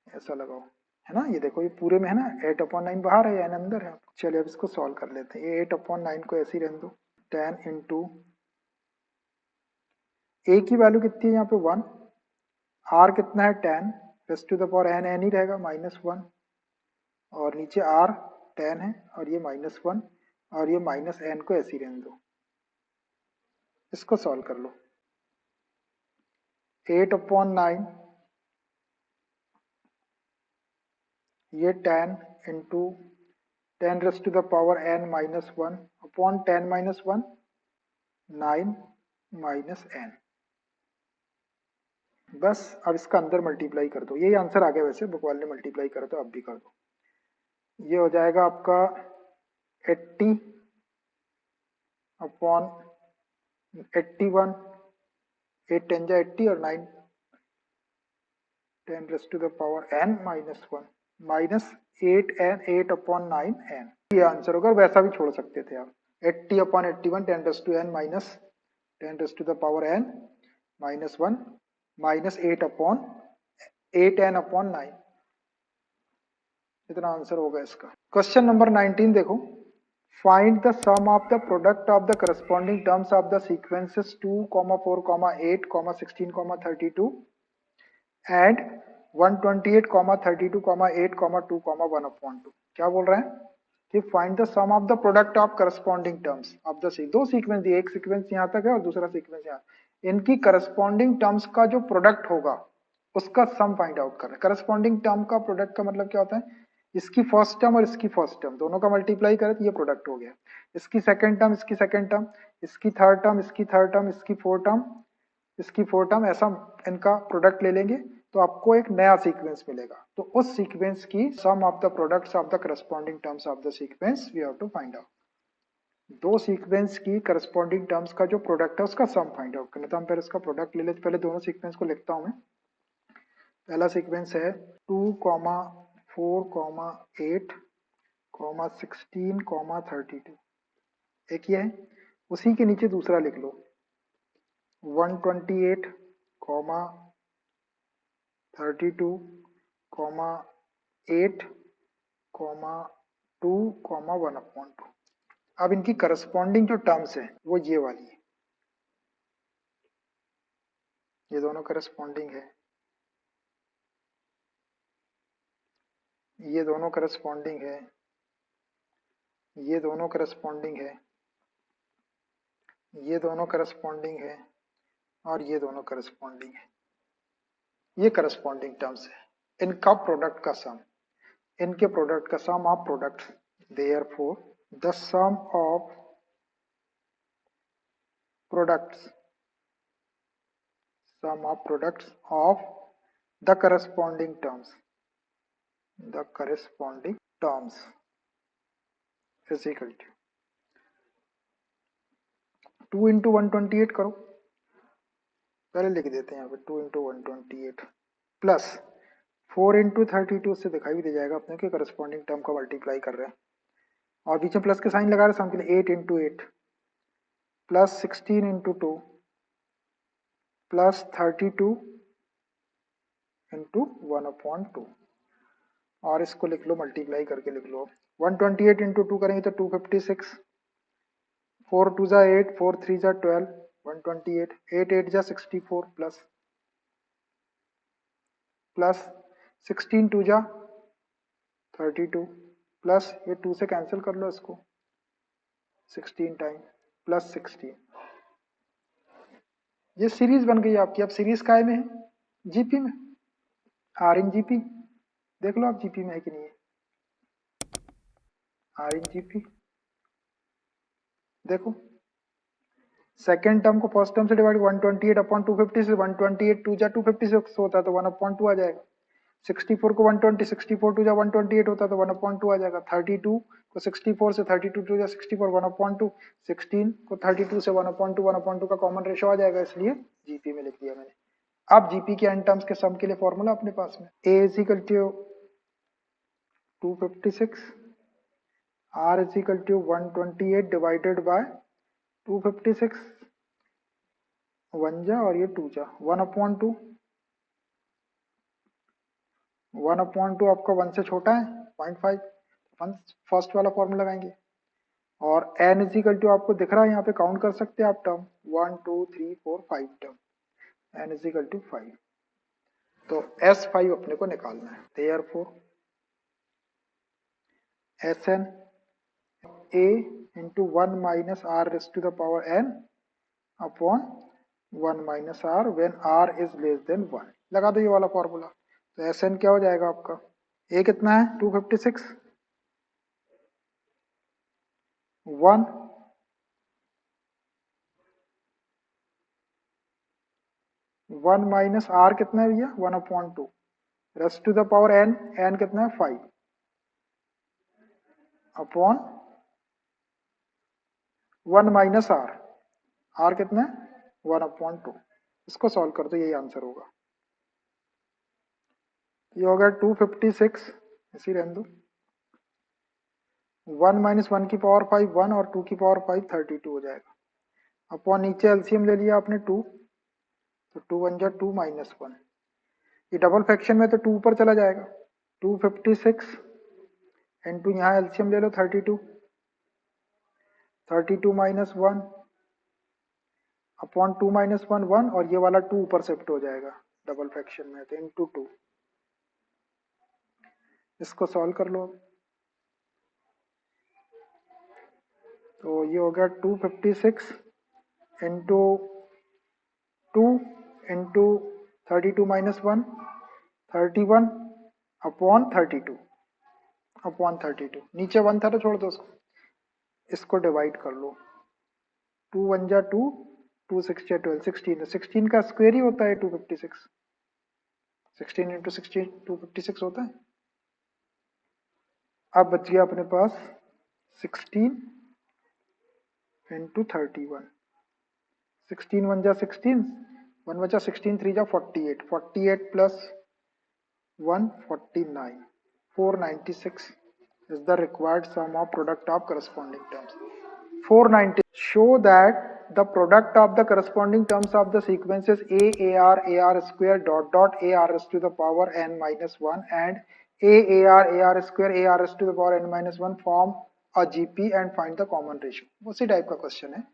ऐसा लगाओ, है ना, ये देखो ये पूरे में है ना, 8/9 बाहर है एन अंदर है। चलिए अब इसको सॉल्व कर लेते हैं, ये 8/9 को ऐसे ही रहने दो, 10 इंटू ए की वैल्यू कितनी है यहाँ पे 1, आर कितना है 10 raise to the power n, n ही रहेगा -1, और नीचे आर 10 है और ये -1, और ये माइनस एन को ऐसे ही रहने दो, इसको सॉल्व कर लो। 8/9 ये 10 into 10 raise to the power n -1 upon 10 -1 9 minus n, बस। अब इसका अंदर मल्टीप्लाई कर दो, यही आंसर आ गया, वैसे बुक वाले ने मल्टीप्लाई करो तो अब भी कर दो, ये हो जाएगा आपका 80 अपॉन 81, 8 10 जा 80 और 9 10 raise to the power n -1 minus 8/9 n, ये आंसर होगा। वैसा भी छोड़ सकते थे आप, 80/81 10 raise to n minus 10 raise to the power n -1 minus 8/8n/9, इतना आंसर होगा इसका। क्वेश्चन नंबर 19 देखो, find the sum of the product of the corresponding terms of the sequences 2, 4, 8, 16, 32 and 128, 32, 8, 2, 1/2। क्या बोल रहे हैं कि find the sum of the product of corresponding terms of the दो सीक्वेंस दिए, एक सीक्वेंस यहाँ तक है और दूसरा सीक्वेंस यहाँ, इनकी करस्पॉन्डिंग टर्म्स का जो प्रोडक्ट होगा उसका सम फाइंड आउट करना है। करस्पॉन्डिंग टर्म का प्रोडक्ट का मतलब क्या होता है, इसकी फर्स्ट टर्म और इसकी फर्स्ट टर्म दोनों का मल्टीप्लाई करें तो ये प्रोडक्ट हो गया, इसकी सेकंड टर्म इसकी सेकंड टर्म, इसकी थर्ड टर्म इसकी थर्ड टर्म, इसकी फोर्थ टर्म इसकी फोर्थ टर्म, ऐसा इनका प्रोडक्ट ले लेंगे तो आपको एक नया सीक्वेंस मिलेगा। तो उस सीक्वेंस की sum of the products of the corresponding terms of the sequence we have to find out. दो सीक्वेंस की करस्पॉन्डिंग टर्म्स का जो प्रोडक्ट है उसका सम फाइंड आउट करना। तो हम पहले इसका प्रोडक्ट ले लेते, पहले दोनों सीक्वेंस को लिखता हूं मैं। पहला सीक्वेंस है 2, 4, 8, 16, 32, एक ये है। उसी के नीचे दूसरा लिख लो 128, 32, 8, 2, 1/2। अब इनकी करस्पॉन्डिंग जो टर्म्स है वो ये वाली है, ये दोनों करस्पॉन्डिंग है, ये दोनों करस्पॉन्डिंग है, ये दोनों करस्पॉन्डिंग है, ये दोनों करस्पॉन्डिंग है, और ये दोनों करस्पॉन्डिंग है। ये करस्पॉन्डिंग टर्म्स है, इनका प्रोडक्ट का सम, इनके प्रोडक्ट का sum of products, therefore the sum of products, sum of products of the corresponding terms, the corresponding terms is equal to 2 into 128 करो, पहले लिख देते हैं यहाँ पे 2 into 128 प्लस 4 into 32, से दिखाई भी दे जाएगा अपने के करस्पॉन्डिंग टर्म का मल्टीप्लाई कर रहे हैं, और बीच में प्लस के साइन लगा रहे हैं सम के लिए, 8 into 8 plus 16 into 2 plus 32 into 1/2 और इसको लिख लो, मल्टीप्लाई करके लिख लो। 128 इंटू 2 करेंगे तो 256, 4 2 जा 8, 4 3 जा 12, 128, 8 8 जा 64 प्लस 16 2 जा 32 प्लस ये 2 से कैंसिल कर लो इसको, 16 टाइम प्लस 16। ये सीरीज बन गई आपकी। अब सीरीज काय में है? जीपी में। आर इन जीपी देख लो आप जीपी में है कि नहीं है। आर इन जीपी देखो, सेकेंड टर्म को फर्स्ट टर्म से डिवाइड 128 अपॉन 256, 128 2 जा 256 होता है तो 1/2 आ जाएगा। 64 को 120, 64 2 जा 128 होता है तो 1/2 आ जाएगा। 32 को 64 से 32 2 जा 64, 1/2। 16 को 32 से 1/2, 1/2 का कॉमन रेशो आ जाएगा, इसलिए जीपी में लिख दिया मैंने। अब जीपी के एन टर्म्स के सम के लिए फॉर्मूला अपने पास में, a is equal to 256, r is equal to 128 divided by 256, 1 जा और ये 2 जा 1/2, 1/2 आपका 1 से छोटा है 0.5, फर्स्ट वाला फॉर्मूला लगाएंगे। और n इज इक्वल टू आपको दिख रहा है यहाँ पे, काउंट कर सकते हैं आप term, 1 2 3 4 5 term, n is equal to 5, तो S5 अपने को निकालना है। Therefore Sn a into 1 minus r raise to the power n upon 1 minus r when r is less than 1। लगा दो ये वाला फॉर्मूला, तो Sn क्या हो जाएगा आपका, a कितना है 256, 1 1 माइनस आर कितना है भैया 1/2 raise to the power n, n कितना है 5 अपॉन 1 माइनस आर, आर कितना है 1/2। इसको सॉल्व कर दो, यही आंसर होगा। ये हो गया 256, इसी रहने दो, 1 माइनस 1 की पावर 5 1 और 2 की पावर 5 32 हो जाएगा। अपॉन नीचे एलसीएम ले लिया आपने 2, तो 2 1 जा 2 माइनस 1, ये डबल फ्रैक्शन में तो 2 ऊपर चला जाएगा। 256 इंटू यहाँ एलसीएम ले लो 32, 32 माइनस 1 अपॉन 2 माइनस 1 1, और ये वाला 2 ऊपर शिफ्ट हो जाएगा डबल फ्रैक्शन में, तो इंटू 2। इसको सॉल्व कर लो, तो ये हो गया 256 into 2 into 32 minus 1 31 upon 32 upon 32, नीचे 1 था तो छोड़ दो उसको, इसको डिवाइड कर लो, 2 1 जा 2, 2 6 जा 12, 16, 16 का स्क्वायर ही होता है 256, 16 इंटू 16 256 होता है। अब बच गया अपने पास 16 इंटू 31, 16 1 जा 16, 1 बचा, 16 3 जा 48, 48 plus 149, 496 is the required sum of product of corresponding terms. 490 show that the product of the corresponding terms of the sequences ar square dot dot ar raised to the power n minus 1 and ar square ar raised to the power n minus 1 form a gp and find the common ratio। उसी टाइप का क्वेश्चन है।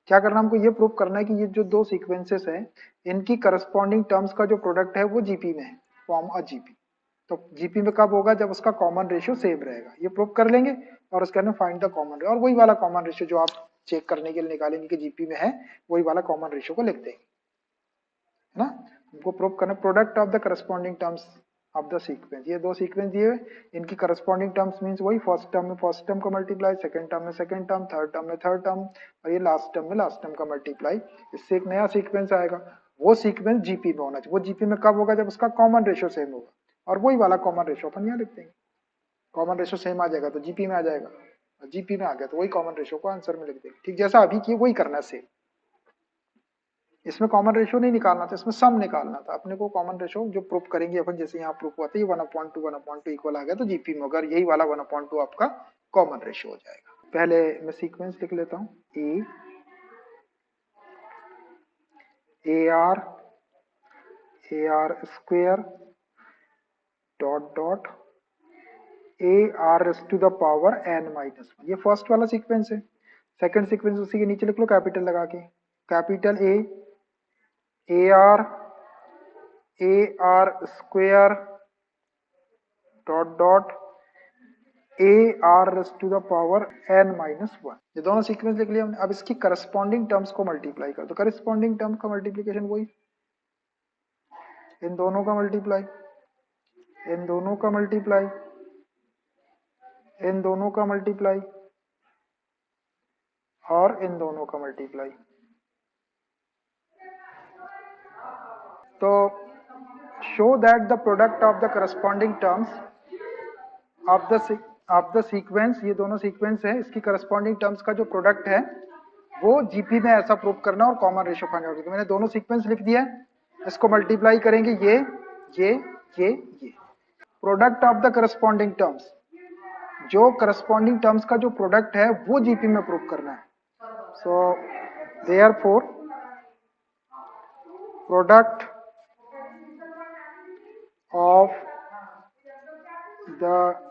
क्या करना, हमको ये प्रूव करना है कि ये जो दो सीक्वेंसेस हैं इनकी करस्पॉन्डिंग टर्म्स का जो प्रोडक्ट है वो जीपी में है, फॉर्म अ जीपी। तो जीपी में कब होगा, जब उसका कॉमन रेशियो सेम रहेगा। ये प्रूव कर लेंगे और उसके अंदर फाइंड द कॉमन रेशियो, और वही वाला कॉमन रेशियो जो आप चेक करने के लिए निकालेंगे कि जीपी में है, वही वाला कॉमन रेशियो को लिख देंगे, है ना। हमको प्रूव करना product of the corresponding terms of the sequence. ये दो सीक्वेंस दिए हुए, इनकी करस्पॉन्डिंग टर्म्स मींस वही फर्स्ट टर्म में फर्स्ट टर्म का मल्टीप्लाई, सेकंड टर्म में सेकंड टर्म, थर्ड टर्म में थर्ड टर्म, और ये लास्ट टर्म में लास्ट टर्म का मल्टीप्लाई। इससे एक नया सीक्वेंस आएगा, वो सीक्वेंस जीपी में होना चाहिए। वो जीपी में कब होगा, जब उसका कॉमन रेशियो सेम होगा, और वही वाला कॉमन रेशियो अपन यहाँ लिख देंगे। कॉमन रेशियो सेम आ जाएगा तो जीपी में आ जाएगा, और जीपी में आ गया तो वही कॉमन रेशियो को आंसर में लिख देंगे। ठीक जैसा अभी किए वही करना है सेम। इसमें कॉमन रेशियो नहीं निकालना था, इसमें सम निकालना था अपने को। कॉमन रेशियो जो प्रूफ करेंगे अपन, जैसे यहाँ प्रूफ हुआ था, ये 1/2 इक्वल आ गया तो जीपी में होगा, यही वाला 1/2 आपका कॉमन रेशियो हो जाएगा। पहले मैं सीक्वेंस लिख लेता हूँ, a r a r square dot dot a R S to the power N minus one. ये फर्स्ट वाला सीक्वेंस है। सेकंड सीक्वेंस उसी के नीचे लिख लो कैपिटल लगा के, capital a r square dot dot a R S to the power N minus one. ये दोनों सीक्वेंस लिख लिया हमने। अब इसकी करस्पॉन्डिंग टर्म्स को मल्टीप्लाई कर दो। करस्पॉन्डिंग टर्म का मल्टीप्लीकेशन वही, इन दोनों का मल्टीप्लाई, इन दोनों का मल्टीप्लाई, इन दोनों का मल्टीप्लाई और इन दोनों का मल्टीप्लाई। तो show that the product of the corresponding terms of the sequence, ये दोनों सीक्वेंस है, इसकी करस्पॉन्डिंग टर्म्स का जो प्रोडक्ट है वो जीपी में ऐसा प्रूव करना और कॉमन रेशियो फाइंड आउट। मैंने दोनों सीक्वेंस लिख दिया है, इसको मल्टीप्लाई करेंगे ये product of the corresponding terms, जो करस्पॉन्डिंग टर्म्स का जो प्रोडक्ट है वो जीपी में प्रूव करना है। So therefore product of the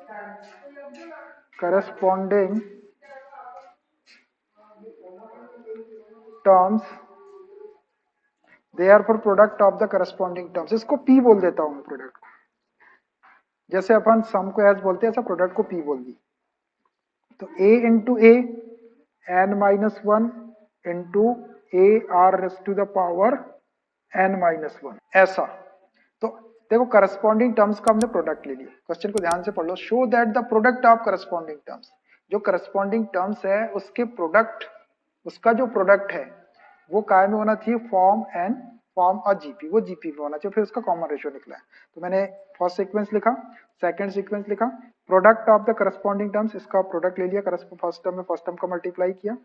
corresponding terms, therefore product of the corresponding terms, इसको पी बोल देता हूं मैं प्रोडक्ट को, जैसे अपन सम को एस बोलते हैं ऐसा प्रोडक्ट को पी बोल दी। तो ए into A N minus one into A R S to the power N minus one, ऐसा। तो देखो करस्पॉन्डिंग टर्म्स का हमने प्रोडक्ट ले लिया। क्वेश्चन को ध्यान से पढ़ लो। Show that the product of corresponding terms, जो करस्पॉन्डिंग टर्म्स है उसके प्रोडक्ट, उसका जो प्रोडक्ट है वो काय में होना चाहिए, फॉर्म एन फॉर्म और जीपी, वो जीपी में होना चाहिए। फिर उसका कॉमन रेशियो निकला है। तो मैंने फर्स्ट सीक्वेंस लिखा, सेकंड सीक्वेंस लिखा, product of the corresponding terms, इसका प्रोडक्ट ले लिया, फर्स्ट टर्म में फर्स्ट टर्म का मल्टीप्लाई किया,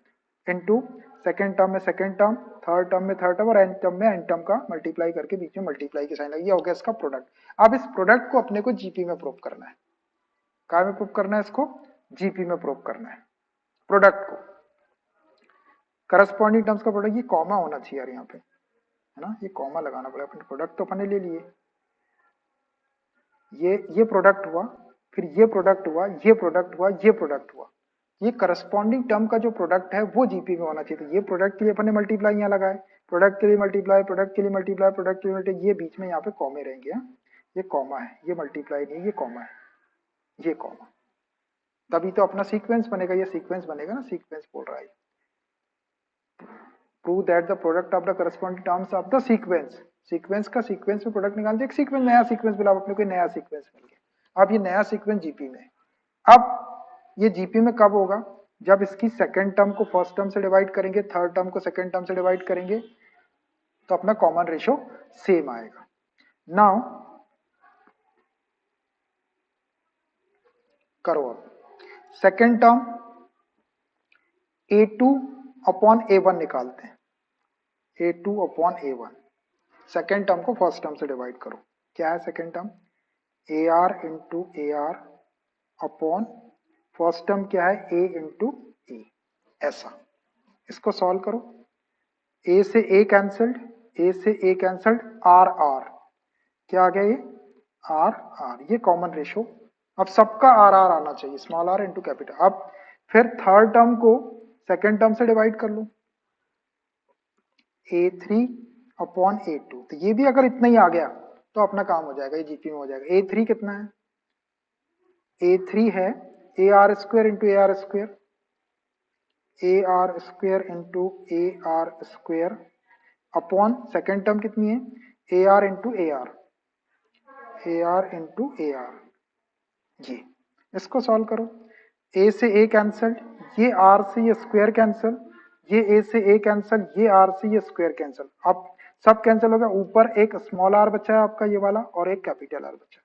इनटू सेकंड टर्म में सेकंड टर्म, थर्ड टर्म में थर्ड टर्म और एन टर्म में एन टर्म का मल्टीप्लाई करके बीच में मल्टीप्लाई की साइन लगी, हो गया इसका प्रोडक्ट। अब इस प्रोडक्ट को अपने को जीपी में प्रूव करना है। क्या में प्रूव करना है इसको? जीपी में प्रूव करना है प्रोडक्ट को। करस्पॉन्डिंग टर्म्स का प्रोडक्ट, ये कॉमा होना चाहिए यार यहाँ पे, है ना, ये कॉमा लगाना पड़ेगा। अपने प्रोडक्ट तो अपने ले लिए, ये प्रोडक्ट हुआ, फिर ये प्रोडक्ट हुआ, ये प्रोडक्ट हुआ, ये प्रोडक्ट हुआ। ये करस्पॉन्डिंग टर्म का जो प्रोडक्ट है वो जीपी में होना चाहिए। तो ये प्रोडक्ट के लिए अपने मल्टीप्लाई यहाँ लगाए, प्रोडक्ट के लिए मल्टीप्लाई, प्रोडक्ट के लिए मल्टीप्लाई, प्रोडक्ट के लिए मल्टीप्लाई, ये बीच में यहाँ पे कॉमे रहेंगे। ये कॉमा है, ये मल्टीप्लाई नहीं है, ये कॉमा है, ये कॉमा, तभी तो अपना सीक्वेंस बनेगा। ये सीक्वेंस बनेगा ना, सीक्वेंस बोल रहा है। Prove that the product of the corresponding terms of the sequence, sequence का सीक्वेंस में प्रोडक्ट निकाल दिया, एक सीक्वेंस नया सीक्वेंस मिला अपने को, नया सीक्वेंस मिल गया। अब ये नया सीक्वेंस जीपी में, अब ये जीपी में कब होगा? जब इसकी सेकंड टर्म को फर्स्ट टर्म से डिवाइड करेंगे, थर्ड टर्म को सेकंड टर्म से डिवाइड करेंगे, तो अपना कॉमन रेशियो सेम आएगा। नाउ करो, अब second term a2 upon a1 निकालते हैं। a2 upon a1, second term को फर्स्ट टर्म से डिवाइड करो। क्या है second term? ar into A R upon first term क्या है, a इंटू ए, ऐसा। इसको सॉल्व करो, a से a कैंसल्ड, a से a कैंसल्ड, r r, क्या आ गया ये r r, ये कॉमन रेशियो। अब सबका r r आना चाहिए, स्मॉल r इंटू कैपिटल। अब फिर थर्ड टर्म को सेकेंड टर्म से डिवाइड कर लो, a3 अपॉन a2, तो ये भी अगर इतना ही आ गया तो अपना काम हो जाएगा, ये जीपी में हो जाएगा। a3 कितना है? a3 है a r square into A r square, a r square into A r square upon second term कितनी है, a are into A r, a are into A R. ये इसको सॉल्व करो, a से a कैंसल, ये r से ये स्क्वायर कैंसल, ये a से a कैंसल, ये r से ये स्क्वायर कैंसल। अब सब कैंसिल हो गया, ऊपर एक स्मॉल r बचा है आपका ये वाला और एक कैपिटल R बचा,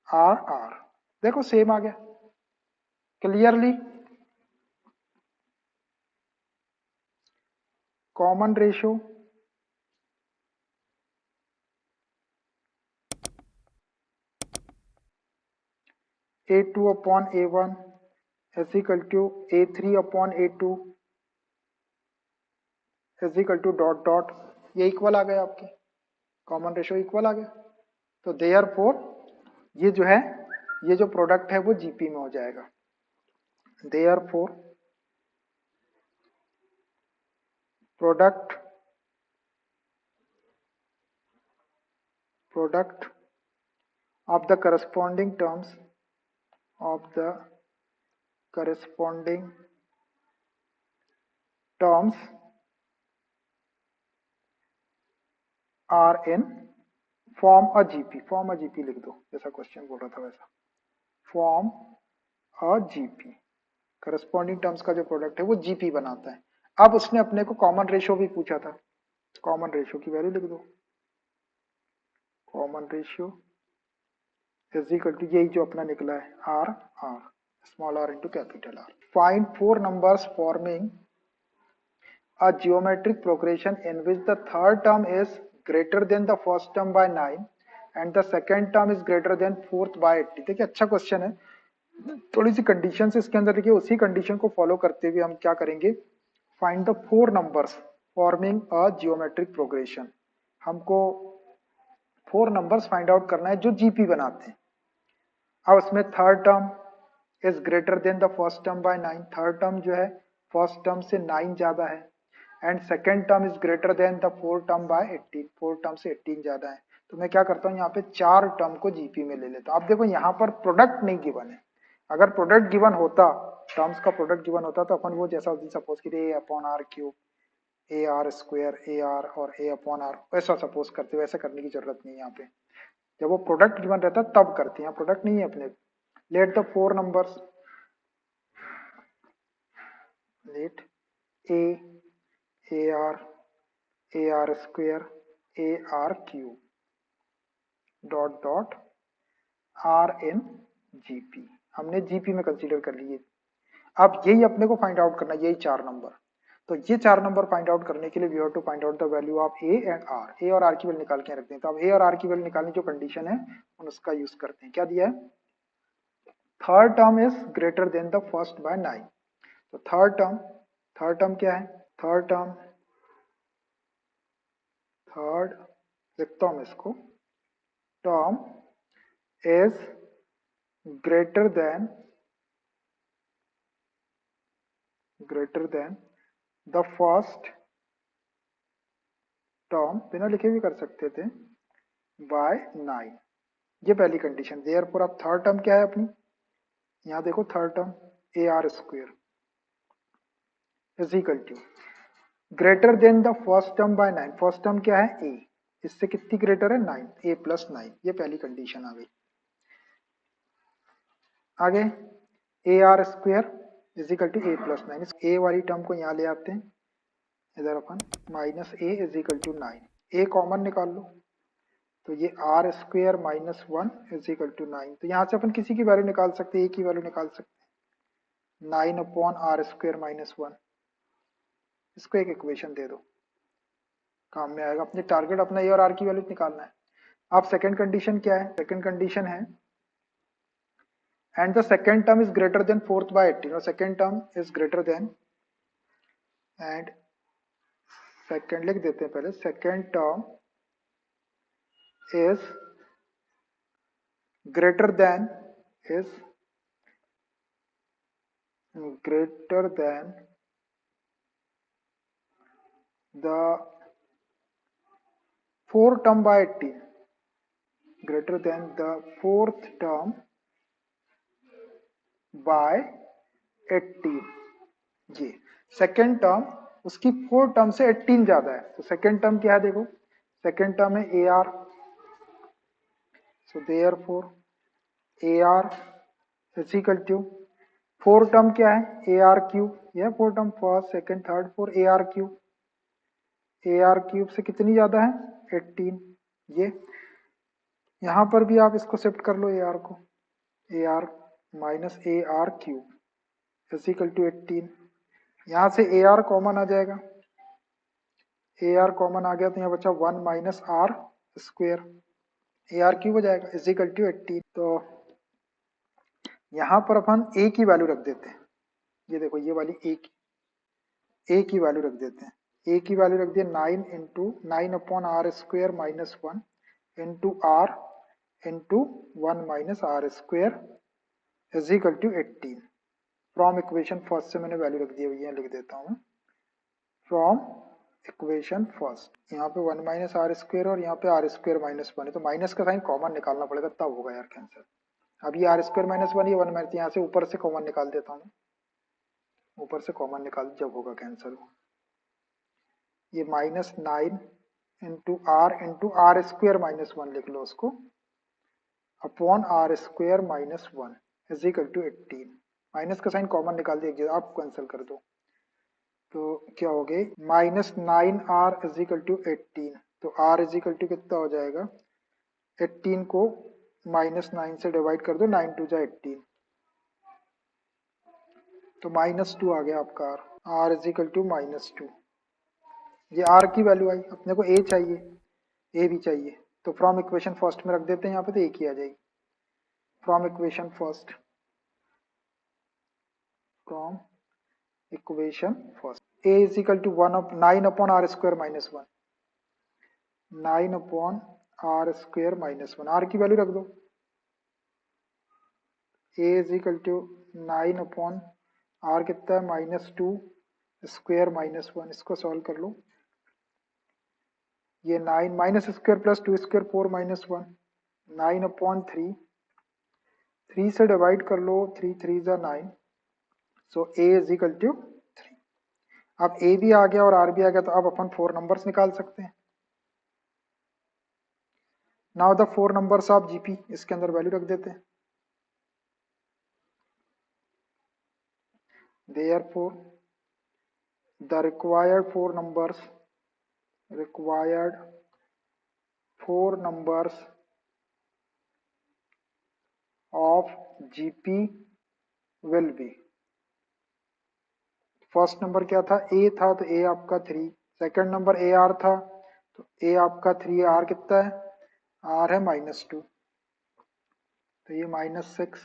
r r, देखो सेम आ गया clearly. Common ratio a2 upon a1 is equal to a3 upon a2 is equal to dot dot, ये इक्वल आ गए आपके। कॉमन रेशियो इक्वल आ गया। तो देयरफॉर ये जो है, ये जो प्रोडक्ट है वो जीपी में हो जाएगा। Therefore product of the corresponding terms of the corresponding terms are in form a GP। form a GP लिख दो, जैसा क्वेश्चन बोल रहा था वैसा, form a GP। Corresponding terms का जो प्रोडक्ट है वो जीपी बनाता है। अब उसने अपने को कॉमन रेशियो भी पूछा था, कॉमन रेशियो की वैल्यू लिख दो। Common ratio is equal to यही जो अपना निकला है r r, small r into capital r. Find 4 numbers forming a geometric progression in which the third term is greater than the first term by 9 and the second term is greater than fourth by 80। देखिए अच्छा क्वेश्चन है, थोड़ी सी कंडीशन इसके अंदर देखिए, उसी कंडीशन को फॉलो करते हुए हम क्या करेंगे, find the 4 numbers forming a geometric progression. हमको 4 नंबर्स फाइंड आउट करना है जो जीपी बनाते हैं। अब उसमें third term is greater than the first term by 9, third term जो है फर्स्ट टर्म से 9 ज्यादा है, and second term is greater than the fourth term by 18, fourth term से 18 ज्यादा है। तो मैं क्या करता हूँ, यहाँ पे 4 टर्म को जीपी में ले लेता हूँ। अब देखो यहाँ पर प्रोडक्ट नहीं गिवन है, अगर प्रोडक्ट गिवन होता, टर्म्स का प्रोडक्ट गिवन होता तो अपन वो जैसा सपोज करिए A upon R cube, A R square, A R और ए अपॉन आर, वैसा सपोज करते, वैसे करने की जरूरत नहीं है यहाँ पे। जब वो प्रोडक्ट गिवन रहता तब करते हैं, प्रोडक्ट नहीं है अपने। Let the 4 numbers, let a are square, A r cube dot dot r in GP, हमने जीपी में कंसीडर कर लिए। अब यही अपने को फाइंड आउट करना है, यही 4 नंबर। तो ये 4 नंबर फाइंड आउट करने के लिए we have to find out the value of A and R. A और आर की वैल्यू निकाल के रखते हैं। तो अब ए और आर की वैल्यू निकालने जो कंडीशन है उसका यूज करते हैं। क्या दिया है, third term is greater than the first by 9। तो थर्ड टर्म क्या है, थर्ड लिखता हूं मैं इसको, term is greater than the first term, बिना लिखे भी कर सकते थे, बाय 9। ये पहली कंडीशन। देयरफॉर अब थर्ड टर्म क्या है अपनी, यहाँ देखो third term a are square is equal to greater than the first term by 9। First term क्या है ए, इससे कितनी ग्रेटर है 9, ए प्लस 9। ये पहली कंडीशन आ गई। आगे a are square is equal to a plus 9, इस ए वाली टर्म को यहाँ ले आते हैं, इधर अपन minus A is equal to 9, A common निकाल लो, तो ये are square minus 1 is equal to 9। तो यहाँ से अपन किसी की वैल्यू निकाल सकते हैं, ए की वैल्यू निकाल सकते हैं, 9 अपॉन आर स्क्वायर माइनस 1। इसको एक इक्वेशन दे दो, काम में आएगा। अपने टारगेट अपना ए और आर की वैल्यू निकालना है। अब सेकंड कंडीशन क्या है, सेकंड कंडीशन है and the second term is greater than fourth by 18, और second term is greater than, and second लिख देते हैं पहले, second term is greater than the fourth term by 18, greater than the fourth term by 18। ये सेकेंड टर्म उसकी फोर्थ टर्म से 18 ज्यादा है। तो सेकेंड टर्म क्या है देखो, सेकेंड टर्म है a r, so therefore a r is equal to, fourth term क्या है ए आर क्यूब, यह fourth term first second third four, a r cube, A r cube से कितनी ज्यादा है 18। ये यहां पर भी आप इसको शिफ्ट कर लो ए आर को, a r minus a r cube is equal to 18। यहां से ए आर कॉमन आ जाएगा, ए आर कॉमन आ गया तो यहाँ बचा 1 minus r square, a r cube हो जाएगा इज इक्वल टू 18। तो यहाँ पर अपन ए की वैल्यू रख देते हैं, ये देखो ये वाली ए की वैल्यू रख देते हैं, ए की वैल्यू रख दिया 9 × 9/r² - 1 into r into 1 - r² is equal to 18। From equation first से मैंने वैल्यू रख दिया, भैया लिख देता हूँ। फ्रॉम इक्वेशन फर्स्ट यहाँ पे 1 - r² और यहाँ पे r² - 1 है, तो माइनस का साइन कॉमन निकालना पड़ेगा, तब होगा यार कैंसिल। अब ये r² - 1 ये 1 माइनस, यहाँ से ऊपर से कॉमन निकाल देता हूँ, ऊपर से कॉमन निकाल जब होगा कैंसिल। ये -9 इंटू r² - 1 लिख लो उसको, upon r² - 1 is equal to 18। Minus का साइन कॉमन निकाल दिया, आप कैंसिल कर दो, तो क्या हो गई -9r इज इक्वल टू 18। तो r इज इक्वल टू कितना हो जाएगा, 18 को -9 से डिवाइड कर दो, 9 2 जा 18, तो -2 आ गया आपका r इज इक्वल टू -2। ये r की वैल्यू आई, अपने को a चाहिए, a भी चाहिए, तो फ्रॉम इक्वेशन फर्स्ट में रख देते हैं यहाँ पे, तो a की आ जाएगी। From equation first, from equation first a is equal to 9/r² - 1, 9/r² - 1, r की वैल्यू रख दो। a is equal to 9/r कितना है -2² - 1, इसको सॉल्व कर लो। ये 9 -² + 2² 4 - 1, 9/3, 3 से डिवाइड कर लो, 3 3 जा 9, सो a इज इक्वल टू 3। अब a भी आ गया और r भी आ गया, तो अब अपन 4 नंबर्स निकाल सकते हैं। Now the 4 numbers of GP, इसके अंदर वैल्यू रख देते हैं। Therefore, the required 4 numbers of GP will be, first number क्या था, a था, तो a आपका 3, सेकंड नंबर AR था, तो a आपका 3, r कितना है, r है -2, तो ये -6।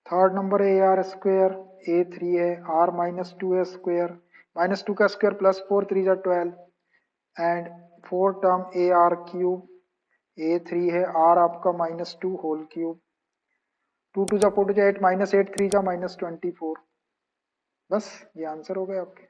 थर्ड नंबर AR², a 3 है, r -2 है स्क्वायर, -2 का स्क्वायर +4 3 जा 12, एंड 4 टर्म AR³ a 3 है, r आपका -2 होल क्यूब, 2 2 जा 4 2 जा 8, -8 3 जा -24। बस ये आंसर हो गया आपके।